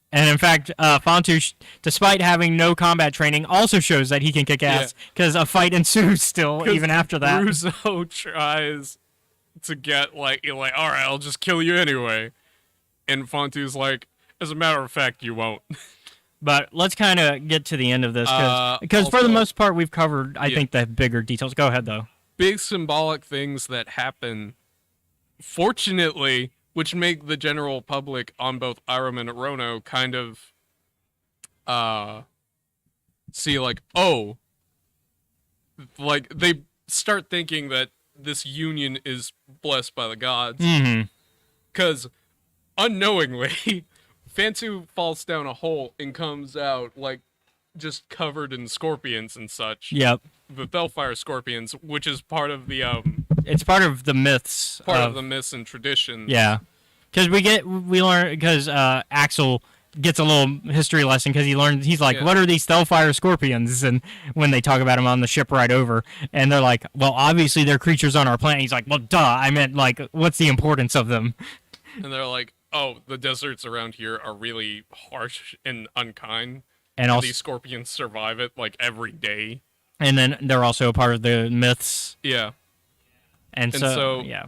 And in fact, Fontu, despite having no combat training, also shows that he can kick ass, because a fight ensues still, even after that. Russo tries to get, like, "All right, I'll just kill you anyway." And Fontu's like, "As a matter of fact, you won't." But let's kind of get to the end of this, because for the most part, we've covered, I think, the bigger details. Go ahead, though. big symbolic things that happen, fortunately, which make the general public on both Iram and Arono kind of see like, oh, like they start thinking that this union is blessed by the gods. Because unknowingly, Fantu falls down a hole and comes out like just covered in scorpions and such. Yep. The Bellfire scorpions, which is part of the It's part of the myths. part of the myths and traditions. Yeah. Because we learn, because Axel gets a little history lesson because he's like, what are these Bellfire scorpions? And when they talk about them on the ship ride over, and they're like, well, obviously they're creatures on our planet. He's like, well, duh, I meant like, what's the importance of them? And they're like, oh, the deserts around here are really harsh and unkind. And also, these scorpions survive it like every day. And then they're also a part of the myths. Yeah. And so yeah.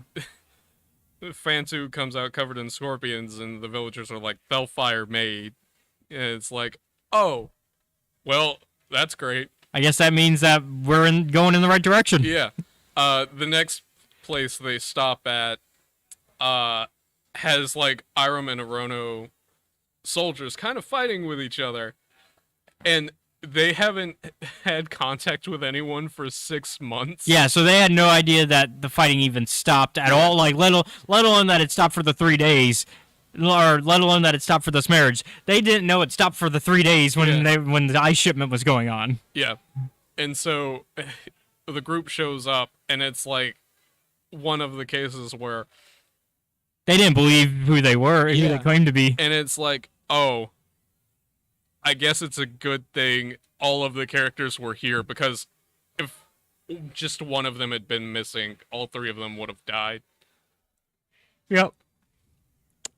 Fantu comes out covered in scorpions, and the villagers are like, Bellfire made. And it's like, oh, well, that's great. I guess that means that we're going in the right direction. Yeah. The next place they stop at has like Iram and Arono soldiers kind of fighting with each other. And they haven't had contact with anyone for 6 months. Yeah, so they had no idea that the fighting even stopped at all. Like, let alone that it stopped for the 3 days, or let alone that it stopped for this marriage. They didn't know it stopped for the 3 days when the ice shipment was going on. Yeah, and so the group shows up, and it's like one of the cases where they didn't believe who they were, who they claimed to be, and it's like, oh, I guess it's a good thing all of the characters were here, because if just one of them had been missing, all three of them would have died. Yep.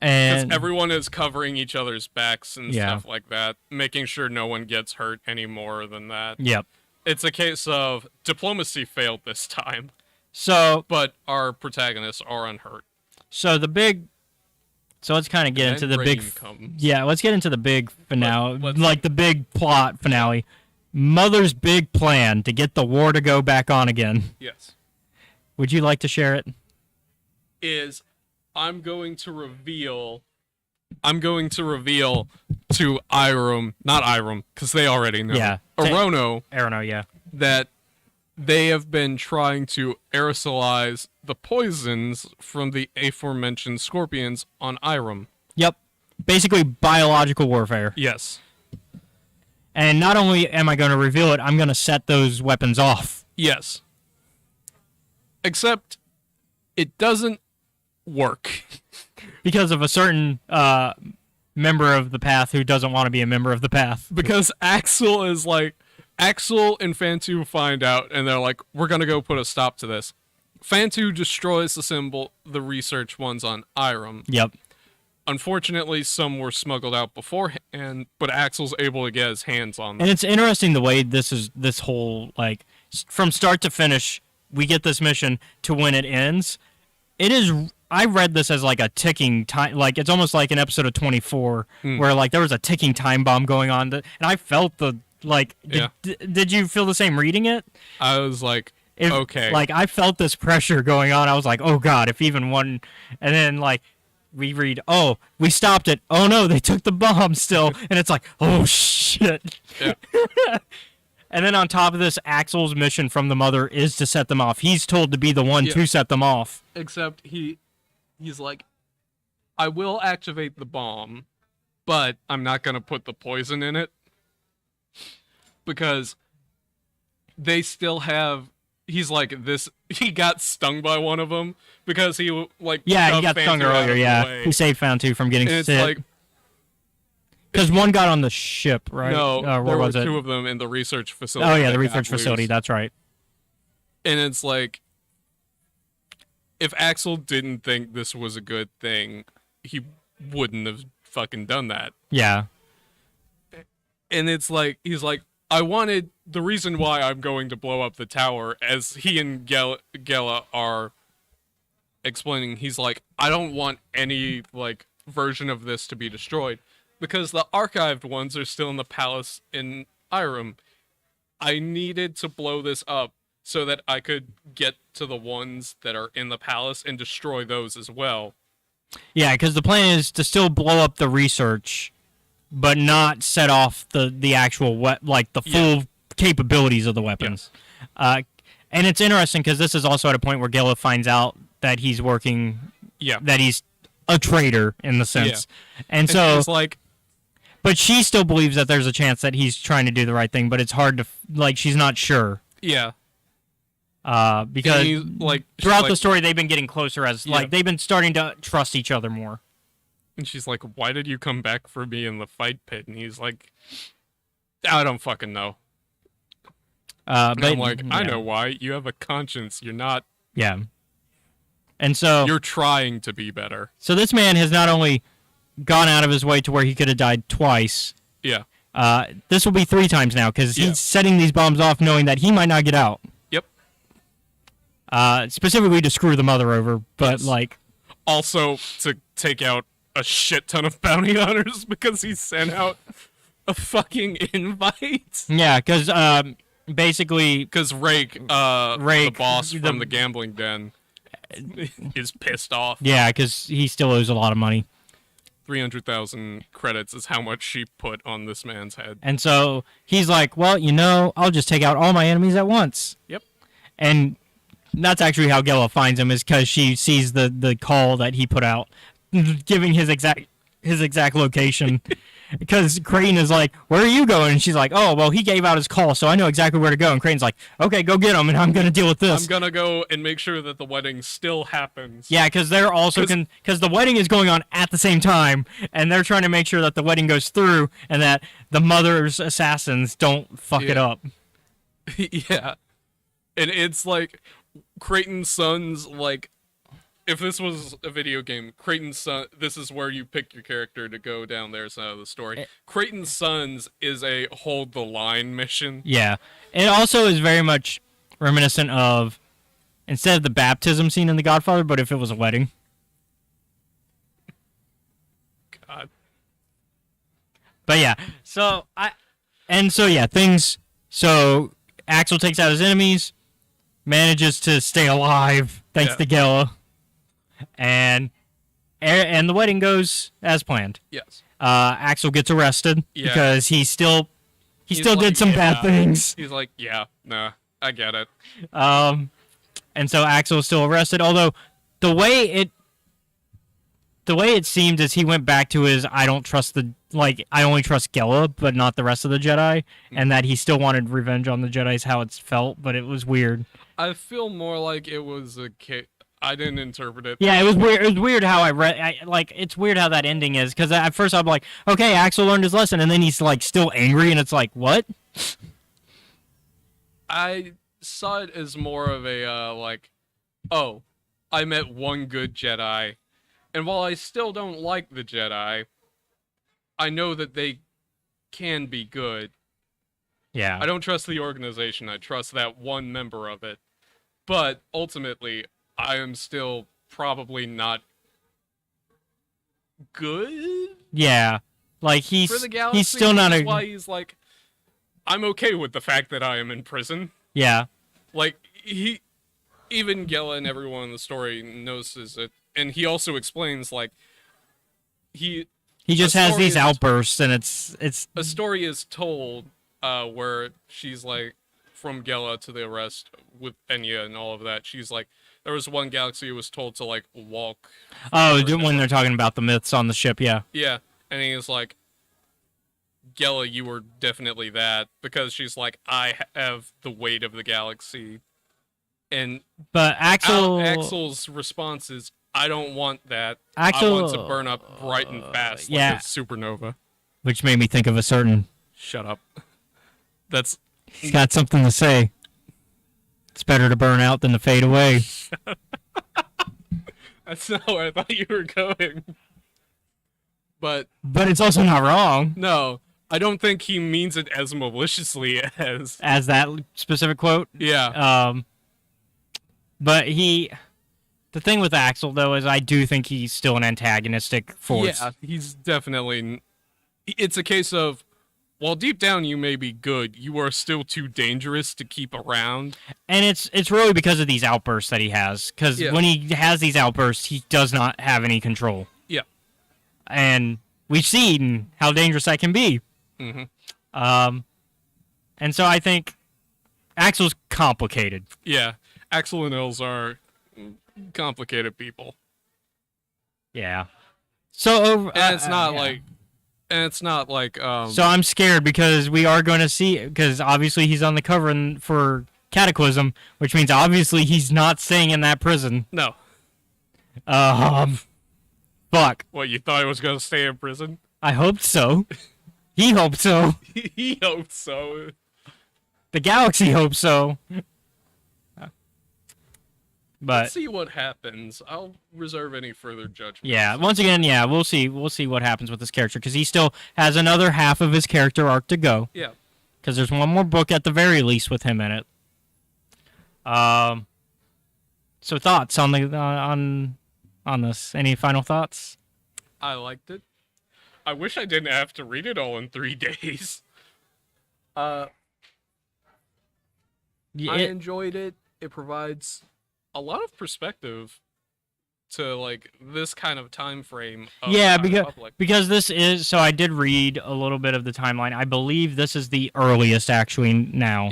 And because everyone is covering each other's backs and stuff like that, making sure no one gets hurt any more than that. Yep. It's a case of diplomacy failed this time. So, but our protagonists are unhurt. So let's kind of get into the big. Yeah, let's get into the big finale, like the big plot finale. Mother's big plan to get the war to go back on again. Yes. Would you like to share it? I'm going to reveal to Iram, not Iram, because they already know. Yeah. Arono, yeah. That they have been trying to aerosolize the poisons from the aforementioned scorpions on Iram. Yep. Basically biological warfare. Yes. And not only am I going to reveal it, I'm going to set those weapons off. Yes. Except it doesn't work. Because of a certain member of the Path who doesn't want to be a member of the Path. Because Axel and Fantu find out, and they're like, we're going to go put a stop to this. Fantu destroys the research ones on Iram. Yep. Unfortunately, some were smuggled out beforehand, but Axel's able to get his hands on them. And it's interesting the way this whole, like, from start to finish, we get this mission to when it ends. I read this as like a ticking time, like it's almost like an episode of 24 where like there was a ticking time bomb going on, and I felt did you feel the same reading it? I was like, okay. Like I felt this pressure going on. I was like, oh God, if even one, and then like we read, oh, we stopped it. Oh no, they took the bomb still, and it's like, oh shit. Yeah. And then on top of this, Axel's mission from the mother is to set them off. He's told to be the one to set them off. Except he's like, I will activate the bomb, but I'm not going to put the poison in it. Because they still have, he's like this, he got stung by one of them because he like, he got stung earlier, yeah. He saved Fantu from getting sick. It's like, because one got on the ship, right? No, there were two of them in the research facility. Oh, yeah, the research facility, that's right. And it's like, if Axel didn't think this was a good thing, he wouldn't have fucking done that. Yeah. And it's like, he's like, the reason why I'm going to blow up the tower, as he and Gela are explaining, he's like, I don't want any, like, version of this to be destroyed. Because the archived ones are still in the palace in Iram. I needed to blow this up so that I could get to the ones that are in the palace and destroy those as well. Yeah, because the plan is to still blow up the research, but not set off the actual the full capabilities of the weapons. And it's interesting because this is also at a point where Gela finds out that he's working. Yeah. That he's a traitor in the sense, and so it's like. But she still believes that there's a chance that he's trying to do the right thing, but it's hard to she's not sure. Yeah. Because throughout the like, story, they've been getting closer as they've been starting to trust each other more. And she's like, "Why did you come back for me in the fight pit?" And he's like, "I don't fucking know." But I'm like, I know why. You have a conscience. You're not. Yeah. And so you're trying to be better. So this man has not only gone out of his way to where he could have died twice. Yeah. This will be 3 times now because he's setting these bombs off knowing that he might not get out. Yep. Specifically to screw the mother over, but also to take out a shit ton of bounty hunters because he sent out a fucking invite. Yeah, because basically... Because Rake, the boss from the gambling den, is pissed off. Yeah, because he still owes a lot of money. 300,000 credits is how much she put on this man's head. And so he's like, well, I'll just take out all my enemies at once. Yep. And that's actually how Gela finds him, is because she sees the call that he put out, giving his exact location. Because Crane is like, where are you going? And she's like, oh, well, he gave out his call, so I know exactly where to go. And Crane's like, okay, go get him, and I'm going to deal with this. I'm going to go and make sure that the wedding still happens. Yeah, because they're also... Because the wedding is going on at the same time, and they're trying to make sure that the wedding goes through, and that the mother's assassins don't fuck it up. Yeah. And it's like, Creighton's son's like... If this was a video game, Creighton's son, this is where you pick your character to go down their side of the story. Creighton's Sons is a hold the line mission. Yeah. It also is very much reminiscent of, instead of the baptism scene in The Godfather, but if it was a wedding. God. But yeah, so Axel takes out his enemies, manages to stay alive thanks to Gela. And the wedding goes as planned. Yes. Axel gets arrested because he still did some bad things. He's like, nah, I get it. And so Axel is still arrested. Although the way it seemed is he went back to his I only trust Gela, but not the rest of the Jedi, and that he still wanted revenge on the Jedi's how it's felt, but it was weird. I feel more like it was I didn't interpret it. Yeah, it was weird. It was weird how I read. It's weird how that ending is, because at first I'm like, okay, Axel learned his lesson, and then he's still angry, and it's like, what? I saw it as more of a oh, I met one good Jedi, and while I still don't like the Jedi, I know that they can be good. Yeah. I don't trust the organization. I trust that one member of it, but ultimately, I am still probably not good. Yeah, he's for the galaxy. He's still not That's why he's like, I'm okay with the fact that I am in prison. Yeah, even Gela and everyone in the story notices it, and he also explains he just has these outbursts, and it's a story is told where she's like, from Gela to the arrest with Enya and all of that. She's like, there was one galaxy who was told to walk. Oh, when they're talking about the myths on the ship, yeah. Yeah, and he's like, Gela, you were definitely that, because she's like, I have the weight of the galaxy. But Axel's response is, I don't want that. I want to burn up bright and fast like a supernova. Which made me think of a certain... Shut up. He's got something to say. It's better to burn out than to fade away. That's not where I thought you were going. But it's also not wrong. No, I don't think he means it as maliciously as that specific quote. Yeah. But the thing with Axel though is I do think he's still an antagonistic force. Yeah, he's definitely. It's a case of while deep down you may be good, you are still too dangerous to keep around. And it's really because of these outbursts that he has. Because when he has these outbursts, he does not have any control. Yeah. And we've seen how dangerous that can be. Mm-hmm. And so I think Axel's complicated. Yeah. Axel and Els are complicated people. Yeah. So and it's not like. And it's not like. So I'm scared because we are going to see, because obviously he's on the cover for Cataclysm, which means obviously he's not staying in that prison. No. Fuck. What, you thought he was going to stay in prison? I hoped so. He hoped so. He hoped so. The galaxy hopes so. But let's see what happens. I'll reserve any further judgment. Yeah, once again, we'll see what happens with this character, because he still has another half of his character arc to go. Yeah. Because there's one more book at the very least with him in it. So thoughts on the on this? Any final thoughts? I liked it. I wish I didn't have to read it all in 3 days. I enjoyed it. It provides a lot of perspective to like this kind of time frame of because this is, so I did read a little bit of the timeline. I believe this is the earliest actually now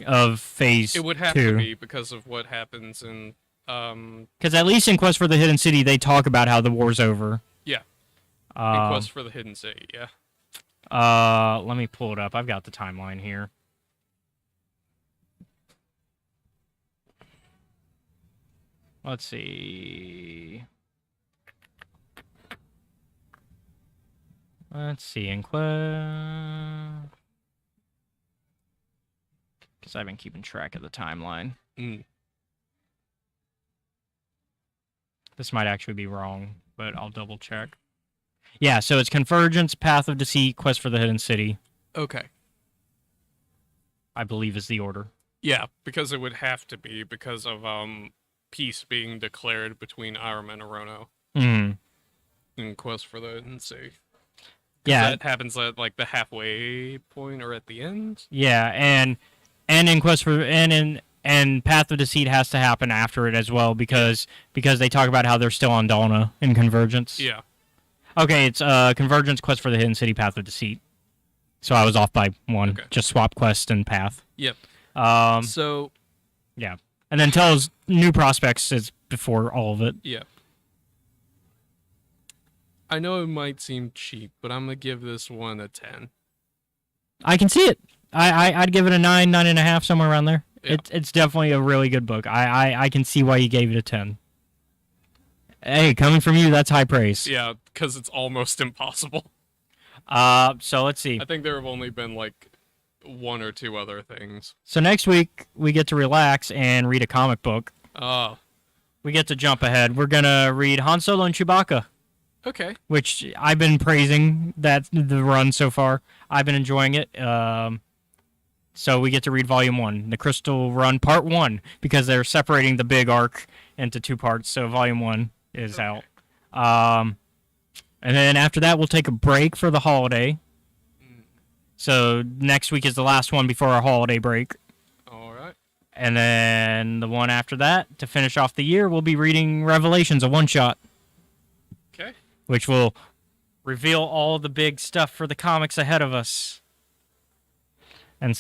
of phase 2. It would have to be because of what happens in because at least in Quest for the Hidden City they talk about how the war's over. In Quest for the Hidden City. Let me pull it up. I've got the timeline here. Let's see. In Quest, because I've been keeping track of the timeline. This might actually be wrong, but I'll double check. Yeah, so it's Convergence, Path of Deceit, Quest for the Hidden City. Okay. I believe is the order. Yeah, because it would have to be because of peace being declared between Aram and Arono. In Quest for the Hidden City. Yeah, that happens at like the halfway point or at the end. Yeah, and in Quest for and Path of Deceit has to happen after it as well because they talk about how they're still on Dalna in Convergence. Yeah. Okay, it's Convergence, Quest for the Hidden City, Path of Deceit. So I was off by one. Okay. Just swap Quest and Path. Yep. So. Yeah, and then Tell's New Prospects is before all of it. Yeah. I know it might seem cheap, but I'm gonna give this one a 10. I can see it. I'd give it a 9, 9.5, somewhere around there. Yeah. It's definitely a really good book. I can see why you gave it a 10. Hey, coming from you, that's high praise. Yeah, because it's almost impossible. So let's see. I think there have only been like 1 or 2 other things. So next week we get to relax and read a comic book. Oh. We get to jump ahead. We're gonna read Han Solo and Chewbacca. Okay. Which I've been praising the run so far. I've been enjoying it. So we get to read Volume 1, the Crystal Run Part 1, because they're separating the big arc into 2 parts. So Volume 1 is out. And then after that, we'll take a break for the holiday. So next week is the last one before our holiday break. All right. And then the one after that, to finish off the year, we'll be reading Revelations, a one-shot. Okay. Which will reveal all the big stuff for the comics ahead of us. And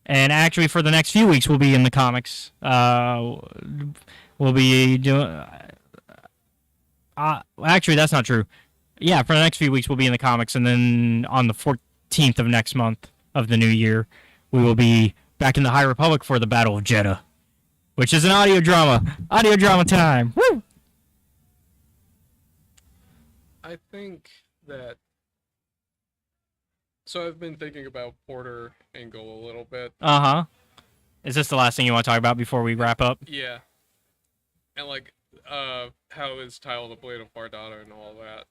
and actually for the next few weeks, we'll be in the comics. We'll be doing... actually, that's not true. Yeah, for the next few weeks, we'll be in the comics. And then on the 14th of next month of the new year, we will be back in the High Republic for the Battle of Jeddah, which is an audio drama. Audio drama time. Woo! I think that... So I've been thinking about Porter Engel a little bit. Uh-huh. Is this the last thing you want to talk about before we wrap up? Yeah. And like, how his title, The Blade of Bardata and all that.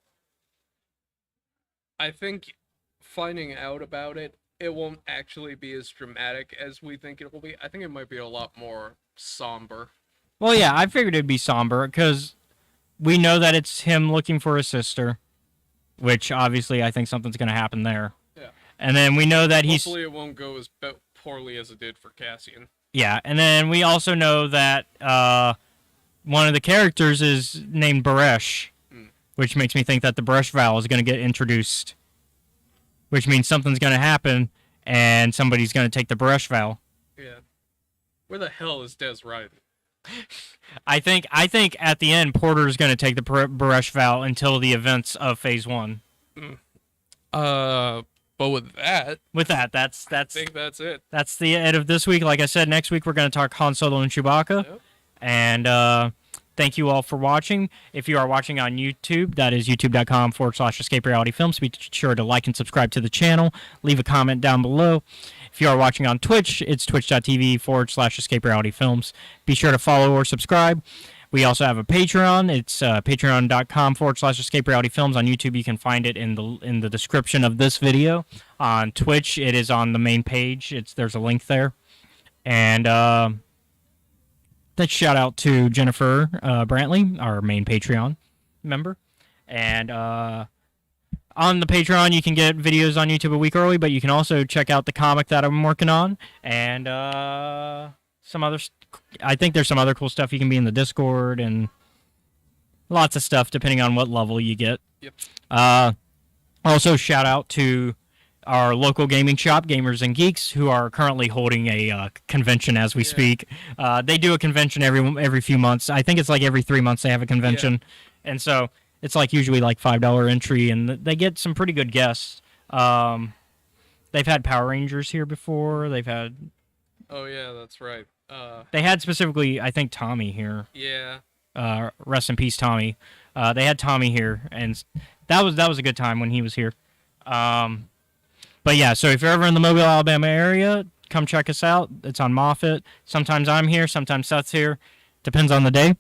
I think finding out about it, it won't actually be as dramatic as we think it will be. I think it might be a lot more somber. Well, yeah, I figured it'd be somber, because we know that it's him looking for his sister, which obviously I think something's going to happen there. Yeah. And then we know that he's Hopefully it won't go as poorly as it did for Cassian. yeah. And then we also know that one of the characters is named Baresh, which makes me think that the Baresh Vow is going to get introduced, which means something's going to happen and somebody's going to take the Baresh Vow. Yeah. Where the hell is Des Riding? I think at the end Porter's going to take the Baresh Vow until the events of Phase 1. But with that, I think that's it. That's the end of this week. Like I said, next week we're going to talk Han Solo and Chewbacca. Yep. And thank you all for watching. If you are watching on YouTube, that is youtube.com/Escape Reality Films. Be sure to like and subscribe to the channel. Leave a comment down below. If you are watching on Twitch, it's twitch.tv/Escape Reality Films. Be sure to follow or subscribe. We also have a Patreon. It's patreon.com/Escape Reality Films. On YouTube, you can find it in the description of this video. On Twitch, it is on the main page. There's a link there. And shout out to Jennifer Brantley, our main Patreon member. And on the Patreon, you can get videos on YouTube a week early, but you can also check out the comic that I'm working on and some other. I think there's some other cool stuff. You can be in the Discord and lots of stuff depending on what level you get. Yep. Also, shout out to our local gaming shop, Gamers and Geeks, who are currently holding a convention as we speak. They do a convention every few months. I think it's like every 3 months they have a convention. Yeah. And so it's like usually like $5 entry, and they get some pretty good guests. They've had Power Rangers here before. They've had... Oh, yeah, that's right. They had specifically, I think, Tommy here. Yeah. Rest in peace, Tommy. They had Tommy here, and that was a good time when he was here. But yeah, so if you're ever in the Mobile, Alabama area, come check us out. It's on Moffett. Sometimes I'm here, sometimes Seth's here. Depends on the day.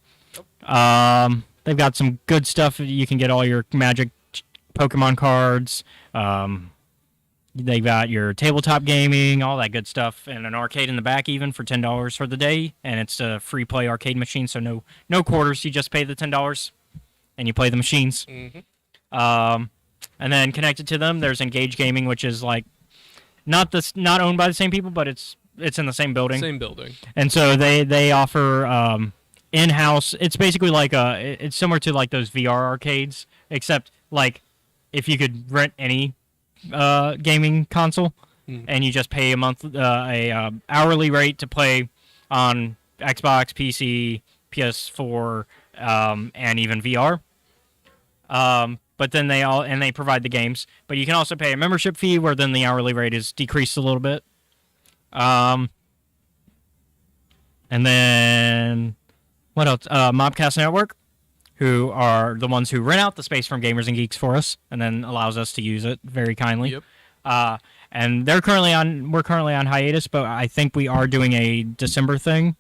They've got some good stuff. You can get all your Magic Pokemon cards. They've got your tabletop gaming, all that good stuff, and an arcade in the back even for $10 for the day. And it's a free play arcade machine, so no quarters. You just pay the $10 and you play the machines. Mm-hmm. And then connected to them, there's Engage Gaming, which is like not owned by the same people, but it's in the same building. Same building. And so they offer in-house. It's basically like it's similar to like those VR arcades, except like if you could rent any gaming console, and you just pay a hourly rate to play on Xbox, PC, PS4, and even VR. But then they provide the games. But you can also pay a membership fee, where then the hourly rate is decreased a little bit. And then what else? Mobcast Network, who are the ones who rent out the space from Gamers and Geeks for us, and then allows us to use it very kindly. Yep. And we're currently on hiatus, but I think we are doing a December thing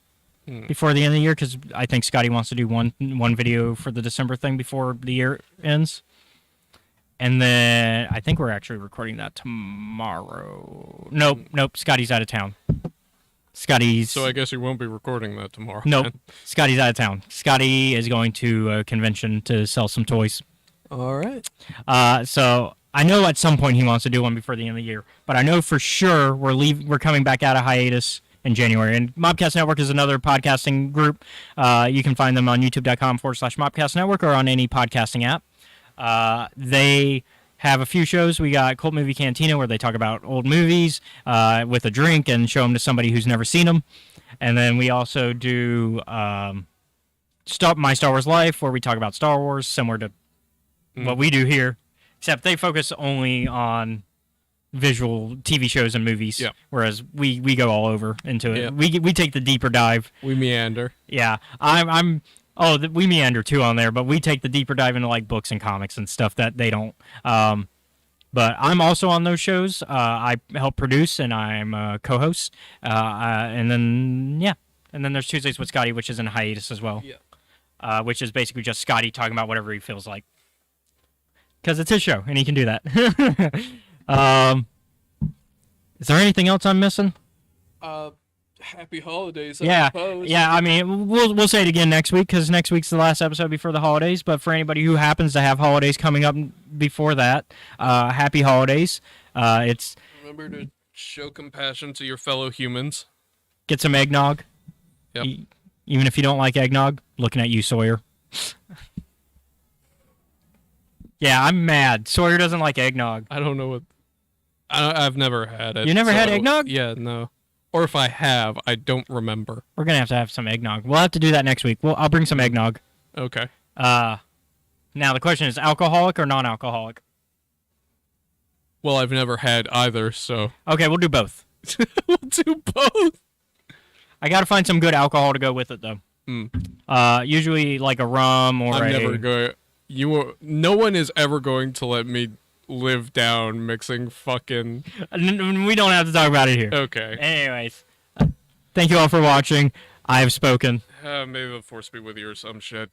before the end of the year, because I think Scotty wants to do one video for the December thing before the year ends. And then I think we're actually recording that tomorrow. Nope. Scotty's out of town. So I guess you won't be recording that tomorrow. Nope. Then. Scotty's out of town. Scotty is going to a convention to sell some toys. All right. So I know at some point he wants to do one before the end of the year, but I know for sure we're coming back out of hiatus in January. And Mobcast Network is another podcasting group. You can find them on youtube.com/Mobcast Network or on any podcasting app. They have a few shows. We got Cult Movie Cantina, where they talk about old movies with a drink and show them to somebody who's never seen them. And then we also do My Star Wars Life, where we talk about Star Wars, similar to what we do here, except they focus only on visual TV shows and movies, whereas we go all over into it. Yeah. We take the deeper dive. We meander. Yeah, we meander too on there, but we take the deeper dive into like books and comics and stuff that they don't. But I'm also on those shows. I help produce, and I'm a co-host. And then there's Tuesdays with Scotty, which is in hiatus as well. Yeah. Which is basically just Scotty talking about whatever he feels like, because it's his show and he can do that. Is there anything else I'm missing? Happy holidays. I Yeah, suppose. yeah. I mean, we'll say it again next week because next week's the last episode before the holidays. But for anybody who happens to have holidays coming up before that, happy holidays. It's Remember to show compassion to your fellow humans. get some eggnog. Yep. Even if you don't like eggnog, looking at you, Sawyer. Yeah, I'm mad. Sawyer doesn't like eggnog. I don't know what. I've never had it. You never so had eggnog? Yeah, no. Or if I have, I don't remember. We're gonna have to have some eggnog. We'll have to do that next week. I'll bring some eggnog. Okay. Now the question is, alcoholic or non-alcoholic? Well, I've never had either, so Okay, we'll do both. we'll do both. I gotta find some good alcohol to go with it though. Usually like a rum or I'm never going. No one is ever going to let me live down mixing fucking. We don't have to talk about it here. Okay. Anyways, thank you all for watching. I have spoken. Maybe the force be with you or some shit.